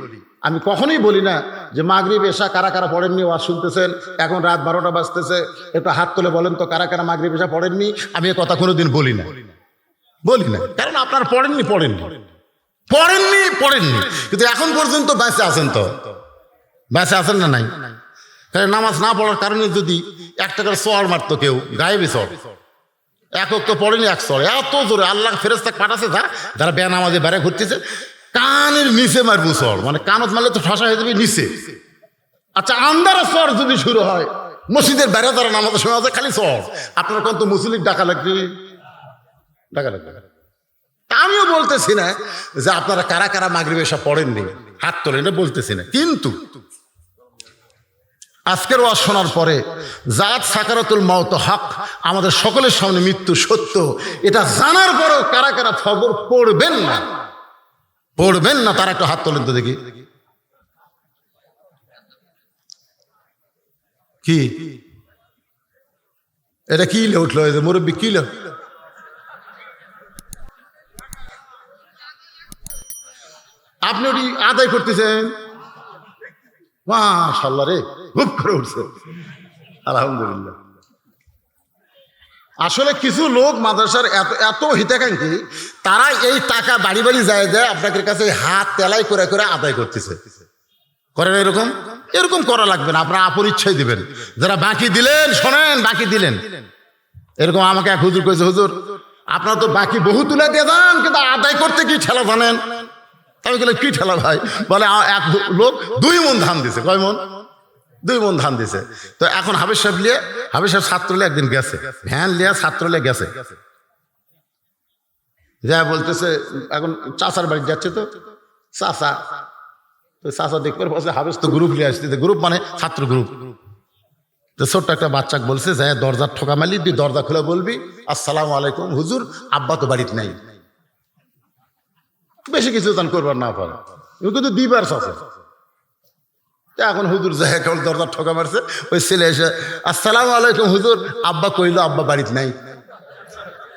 আমি কখনোই বলি না যে মাগরিব এশা কারা কারা পড়েননি। ওয়াজ শুনতেছেন, এখন রাত 12টা বাজতেছে, একটু হাত তুলে বলেন তো কারা কারা মাগরিব এশা পড়েননি। আমি এ কথা কোনোদিন বলি না, বলি না, কারণ আপনারা পড়েননি, কিন্তু এখন পর্যন্ত বেঁচে আছেন। তো বেঁচে আছেন না নাই? কারণ নামাজ না পড়ার কারণে যদি একটা করে চড় মারতো কেউ, গায়েবী চড়, একক তো পড়েনি, এক চড় এত জোরে আল্লাহ ফেরেশতা পাঠাচ্ছে যারা বেনামাজে বেড়ে ঘুরতেছে, কানের নিচে মারবো চড়, মানে কানত মারলে তো ঠাসা হয়ে যাবে নিচে। আচ্ছা আন্দারা চড় যদি শুরু হয়, মসজিদের বেড়ে তারা নামাজের সময় আছে খালি চড়, আপনার কোন তো মুসলিম ডাকা লাগবে, ডাকা লাগবে। আমিও বলতেছি না যে আপনারা কারা কারা মাগরিব এসা পড়েননি, হাত তোলেন, এটা বলতেছি না। কিন্তু আজকের ওয়াজ শোনার পরে জাত সাকারাতুল মাউত হক, আমাদের সকলের সামনে মৃত্যু সত্য, এটা জানার পরেও কারা কারা খবর পড়বেন না, তারা একটু হাত তোলেন তো দেখি। কি এটা কি উঠলো? এই যে মুরব্বী কি আপনি ওটি আদায় করতেছেন? মাশাআল্লাহ রে, খুব করে উঠছে, আলহামদুলিল্লাহ। আসলে কিছু লোক মাদ্রাসার এত হিতাকাঙ্ক্ষী, তারা এই টাকা বাড়ি বাড়ি যায় আপনাদের কাছে হাত তেলাই করে করে আদায় করতেছে। করেন এরকম করা লাগবে না, আপনারা আপন ইচ্ছাই দিবেন। যারা বাকি দিলেন, শোনেন, বাকি দিলেন, এরকম আমাকে এক হুজুর কইছে, হুজুর আপনারা তো বাকি বহু তুলে দিয়ে দেন, কিন্তু আদায় করতে কি ঠেলা জানেন? আমি বলে কি ঠেলা ভাই? বলে এক লোক 2 মণ ধান দিছে। কয় মণ? 2 মণ ধান দিছে। তো এখন হাবিজ সাহেব ছাত্র লিয়ে একদিন গেছে, ভ্যান লিয়া ছাত্র লিয়ে গেছে, যা বলতেছে এখন চাচার বাড়ি যাচ্ছে, তো চাচা দেখবে বলছে হাবিজ তো গ্রুপ লিয়ে আসছে, গ্রুপ মানে ছাত্র গ্রুপ। তো ছোট্ট একটা বাচ্চা বলছে যে দরজার ঠোকা মারলি, তুই দরজা খুলে বলবি আসসালামু আলাইকুম হুজুর, আব্বা তো বাড়িতে নাই। বেশি কিছু দান করবার না পারে, কিন্তু দিবার আছে। এখন হুজুর যাই কেবল দরজার ঠোকা মারছে, ওই ছেলে এসে আসসালামু আলাইকুম হুজুর, আব্বা কইলো আব্বা বাড়িতে নাই।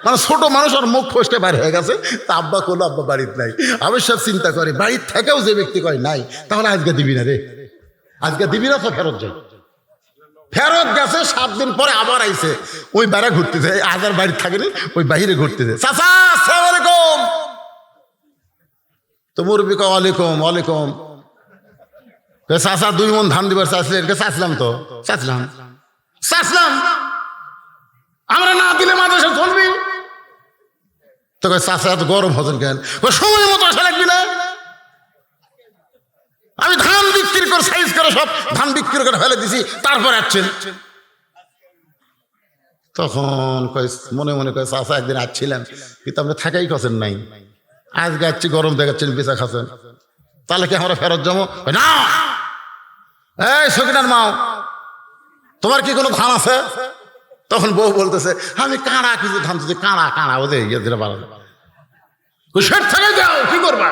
মানে ছোট মানুষ আর মুখ ফসকে বাইরে হয়ে গেছে, তা আব্বা কইলো আব্বা বাড়িতে নাই। আমি সব চিন্তা করি, বাড়ির থেকেও যে ব্যক্তি কয় নাই, তাহলে আজকে দিবি না রে, আজকে দিবি না তো ফেরত যাই। ফেরত গেছে 7 দিন পরে আবার আইছে, ওই বেড়া ঘুরতেছে, আজ আর বাড়িতে থাকেনি, ওই বাহিরে ঘুরতেছে। চাচা আসসালামু আলাইকুম। তো মুরব্বি কয় ওয়ালাইকুম। চাচা 2 মণ ধান দিবার চাইছিলেন? চাইছিলাম তো, চাইছিলাম। আমরা না দিলে মাদ্রাসা চলবি? তো চাচা এত গরম হতেন কেন? সময় মতো আসা লাগবি না? আমি ধান বিক্রি করে সাইজ করে সব ধান বিক্রি করে ফেলে দিছি, তারপর আসছেন। তখন মনে মনে কয় চাচা একদিন আসছিলেন, কিন্তু আপনি থাকাই খাচ্ছেন নাই, আজকে আসছি গরম দেখাচ্ছেন, বেচা খাচ্ছেন, তাহলে কি আমরা ফেরত যাবো? না, এই সকিনার মাও, তোমার কি কোনো ধান আছে? তখন বউ বলতেছে, আমি কাঁড়া কিছু ধান দিচ্ছি, কাঁড়া কাঁড়া ওদের ইয়ে দিলে বাড়াবে, সেট থেকে যাও, কি করবা,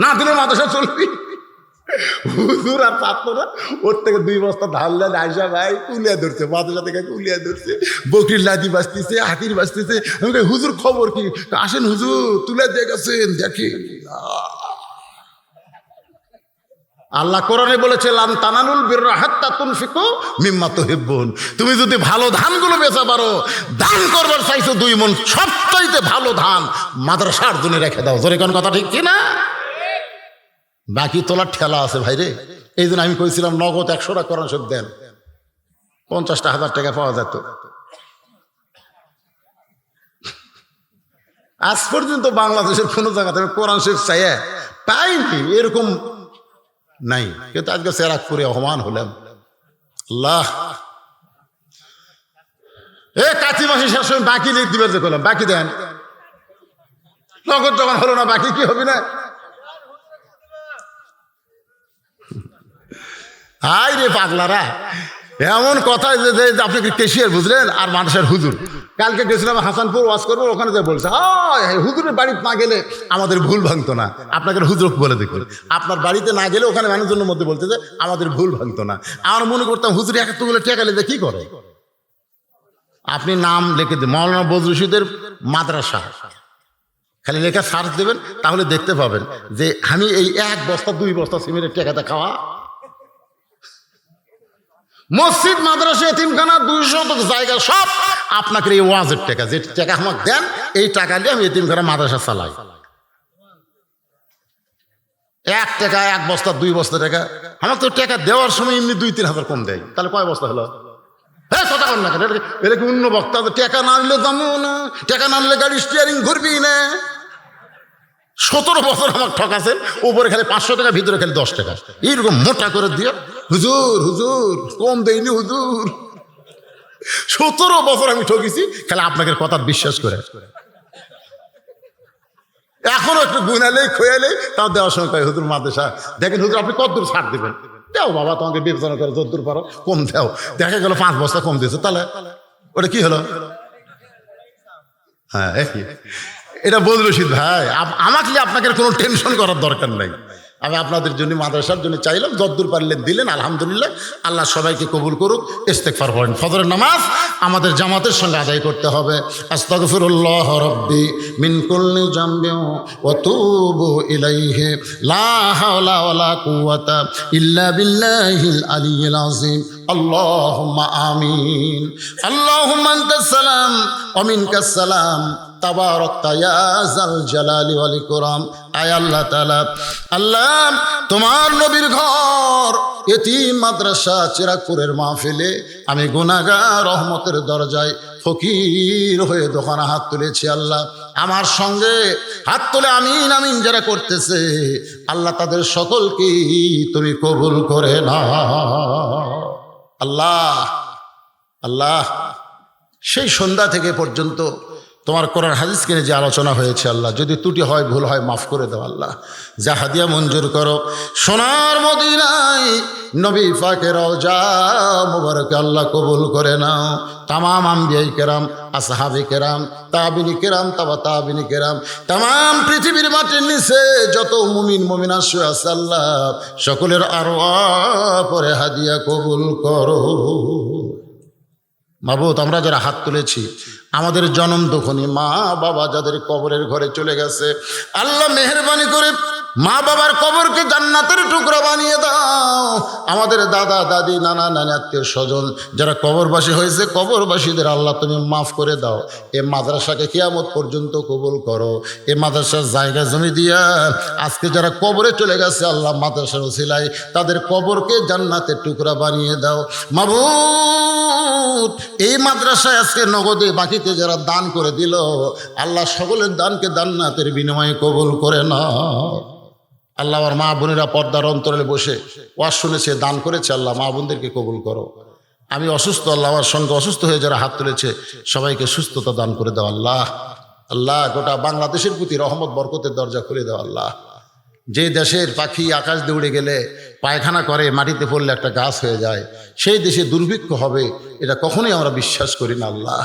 না দিলে মাদ্রাসা চলবি। হুজুর আর পারতো না, ওর থেকে 2 বস্তা ধান নেন, আয়সা ভাই কুলিয়া ধরছে, মাদ্রাসা থেকে কুলিয়া ধরছে, বকরির লাদি বাঁচতেছে, হাতির বাঁচতেছে। আমি কই, হুজুর খবর কি? আসেন হুজুর, তুলে দিয়ে গেছেন, দেখি। আল্লাহ কোরআনে বলেছে, লান তানালুল বিররা হাত্তা তুনফিকু মিম্মা তুহিব্বুন। তুমি যদি ভালো ধানগুলো বেচা পারো, দান করবার চাইছো 2 মণ, সবচাইতে ভালো ধান মাদ্রাসার জন্য রেখে দাও। জোরে কোন কথা ঠিক কি না? বাকি তোলার ঠেলা আছে ভাই রে। এই জন্য আমি কইছিলাম নগদ 100 টাকা কোরআন শরীফ দেন, 50,000 টাকা পাওয়া যেত। আজ পর্যন্ত বাংলাদেশের কোনো জায়গাতে আমি কোরআন শরীফ চাইয়া পাইনি, এরকম নাই। কিন্তু আজকে সেরাক করে অপমান হলাম। আল্লাহ, কাছি মাসি শেষ সময় বাকি দিবে যে করলাম, বাকি দেন, নগদ যখন হলো না বাকি কি হবে না? হাই রে পাগলারা, এমন কথা যে আপনি কেশিয়ার বুঝলেন আর মানুষের হুজুর। কালকে গেছিলাম হাসানপুর, ওয়াজ করবো, ওখানে যে বলছে, হুজুরের বাড়িতে না গেলে আমাদের ভুল ভাঙতো না। আপনাকে হুজুর বলে দেখুন, আপনার বাড়িতে না গেলে ওখানে মানুষজনের মধ্যে বলতে যে আমাদের ভুল ভাঙতো না। আমার মনে করতাম হুজুর এতগুলো টাকা লেগে কি করে? আপনি নাম লিখে দেন, মাওলানা বজলুল রশিদের মাদ্রাসা, খালি লেখা সার্চ দেবেন, তাহলে দেখতে পাবেন যে আমি এই 1 বস্তা 2 বস্তা সিমেন্টের টাকাটা খাওয়া। মসজিদ, মাদ্রাসা, এতিমখানা, 200 জায়গা সব আপনাকে এই ওয়াজের টাকা, যে টাকা আমাকে দেন, এই টাকা দিয়ে আমি এতিমখানা মাদ্রাসা চালাই। 1 টাকা 1 বস্তা 2 বস্তা টাকা, আমার তো টাকা দেওয়ার সময় এমনি 2-3 হাজার কম দেয়, তাহলে কয় বস্তা হলো? কথা বল না, এটা কি অন্য বক্তা? টাকা না নিলে দামও না, টাকা না নিলে গাড়ি স্টিয়ারিং ঘুরবি না। 17 বছর আমার ঠকাছেন, উপরে খালি 500 টাকা, ভিতরে খালি 10 টাকা, এইরকম মোটা করে দিয়ে হুজুর হুজুর কম দেয়নি হুজুর। 17 বছর আমি ঠকেছি, খালি আপনাকে কথা বিশ্বাস করে। এখনো একটু গুনালেই খোয়ালেই তাও দেওয়ার সময় কয়, হুজুর মাদ্রাসা দেখেন, হুজুর আপনি কতদূর ছাড় দেবেন? দেও বাবা, তোমাকে বিবেচনা করে যতদূর পারো কম দেও। দেখা গেল 5 বস্তা কম দিয়েছে, তাহলে ওটা কি হলো? হ্যাঁ, এটা বজলুল রশিদ ভাই, আমাকে আপনাকে কোনো টেনশন করার দরকার নাই। আমি আপনাদের জন্য মাদ্রাসার জন্য চাইলাম, যতদূর পারলেন দিলেন, আলহামদুলিল্লাহ। আল্লাহ সবাইকে কবুল করুক। ইস্তেগফার করেন, ফজরের নামাজ আমাদের জামাতের সঙ্গে আদায় করতে হবে। আস্তাগফিরুল্লাহ রাব্বি মিন কুল্লি জামবিন ওয়া তুবু ইলাইহি লা হাওলা ওয়ালা কুওয়াতা ইল্লা বিল্লাহিল আলিয়্যিল আযীম। আল্লাহুম্মা আমিন। আল্লাহুম্মা আনতাস সালাম ওয়া মিনকাস সালাম, তাবারাকতা ইয়া যাল জালালি ওয়াল ইকরাম। আয় আল্লাহ তাআলা, আল্লাহ তোমার নবীর ঘর এতিম মাদ্রাসা চিরাগপুরের মাহফিলে আমি গুনাহগার, রহমতের দরজায় ফকির হয়ে দোকানে হাত তুলেছি। আল্লাহ আমার সঙ্গে হাত তুলে আমিন আমিন যারা করতেছে, আল্লাহ তাদের সকলকেই তুমি কবুল করে নাও। আল্লাহ আল্লাহ, সেই সন্ধ্যা থেকে পর্যন্ত তোমার কোরআন হাদিস কিনে যে আলোচনা হয়েছে, আল্লাহ যদি ত্রুটি হয়, ভুল হয়, মাফ করে দাও। আল্লাহ যা হাদিয়া মঞ্জুর করো। সোনার মদিনায় নবী পাকের রওজা মুবারকে আল্লাহ কবুল করে নাও। তামাম আম্বিয়াই কেরাম, আসহাবে কেরাম, তাবিনী কেরাম, তাবা তাবিনী কেরাম, তামাম পৃথিবীর মাটির নিচে যত মুমিন মুমিনা শুয়ে আছে, আল্লাহ সকলের আরওয়াহ পরে হাদিয়া কবুল করো। মাবুদ, আমরা যারা হাত তুলেছি, আমাদের জনম দুঃখনী মা বাবা যাদের কবরের ঘরে চলে গেছে, আল্লাহ মেহেরবানি করে মা বাবার কবরকে জান্নাতের টুকরা বানিয়ে দাও। আমাদের দাদা দাদি, নানা নানি, আত্মীয় স্বজন যারা কবরবাসী হয়েছে, কবরবাসীদের আল্লাহ তুমি মাফ করে দাও। এ মাদ্রাসাকে কিয়ামত পর্যন্ত কবুল করো। এ মাদ্রাসার জায়গা জমি দিয়া আজকে যারা কবরে চলে গেছে, আল্লাহ মাদ্রাসার ওসিলায় তাদের কবরকে জান্নাতের টুকরা বানিয়ে দাও। মাবুদ, এই মাদ্রাসায় আজকে নগদে বাকিতে যারা দান করে দিল, আল্লাহ সকলের দানকে জান্নাতের বিনিময়ে কবুল করে নাও। আল্লাহ আমার মা বোনেরা পর্দার অন্তরালে বসে ওয়াজ শুনেছে, দান করেছে, আল্লাহ মা বোনদেরকে কবুল করো। আমি অসুস্থ, আল্লাহ আমার সঙ্গে অসুস্থ হয়ে যারা হাত তুলেছে সবাইকে সুস্থতা দান করে দাও আল্লাহ। আল্লাহ গোটা বাংলাদেশের প্রতি রহমত বরকতের দরজা খুলে দাও আল্লাহ। যে দেশের পাখি আকাশ দিয়ে উড়ে গেলে পায়খানা করে মাটিতে পড়লে একটা গাছ হয়ে যায়, সেই দেশে দুর্ভিক্ষ হবে এটা কখনোই আমরা বিশ্বাস করি না আল্লাহ।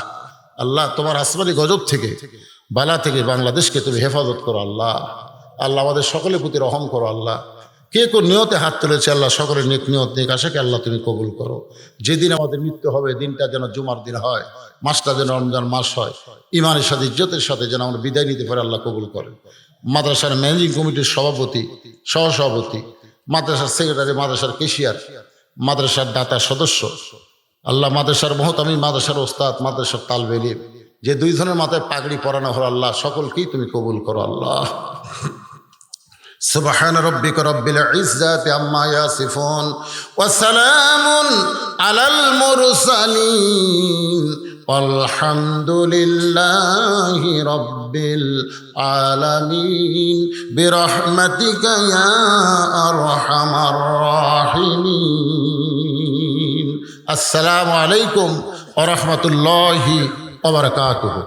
আল্লাহ তোমার আসমানি গজব থেকে, বালা থেকে বাংলাদেশকে তুমি হেফাজত করো আল্লাহ। আল্লাহ আমাদের সকলের প্রতি রহম করো আল্লাহ। কে কোন নিয়তে হাত তুলেছে আল্লাহ সকলের নেক নিয়ত নেক আশাকে আল্লাহ তুমি কবুল করো। যেদিন আমাদের মৃত্যু হবে দিনটা যেন জুমার দিন হয়, মাসটা যেন রমজান মাস হয়, ইমানের সাথে ইজ্জতের সাথে যেন আমরা বিদায় নিতে পারি আল্লাহ কবুল করেন। মাদ্রাসার ম্যানেজিং কমিটির সভাপতি, সহসভাপতি, মাদ্রাসার সেক্রেটারি, মাদ্রাসার কেশিয়ার, মাদ্রাসার দাতা সদস্য, আল্লাহ মাদ্রাসার মহতামি, মাদ্রাসার ওস্তাদ, মাদ্রাসার তালবে ইলম, যে দুই ধরনের মাথায় পাগড়ি পরানো হলো আল্লাহ সকলকেই তুমি কবুল করো আল্লাহ। সুবহান রাব্বিকা রাব্বিল ইজ্জাতি আম্মা ইয়াসিফুন ওয়া সালামুন আলাল মুরসালিন আলহামদুলিল্লাহি রাব্বিল আলামিন বিরহমাতিকা ইয়া আরহামার রাহিমিন। আসসালামু আলাইকুম ওয়া রাহমাতুল্লাহি ওয়া বারাকাতুহু।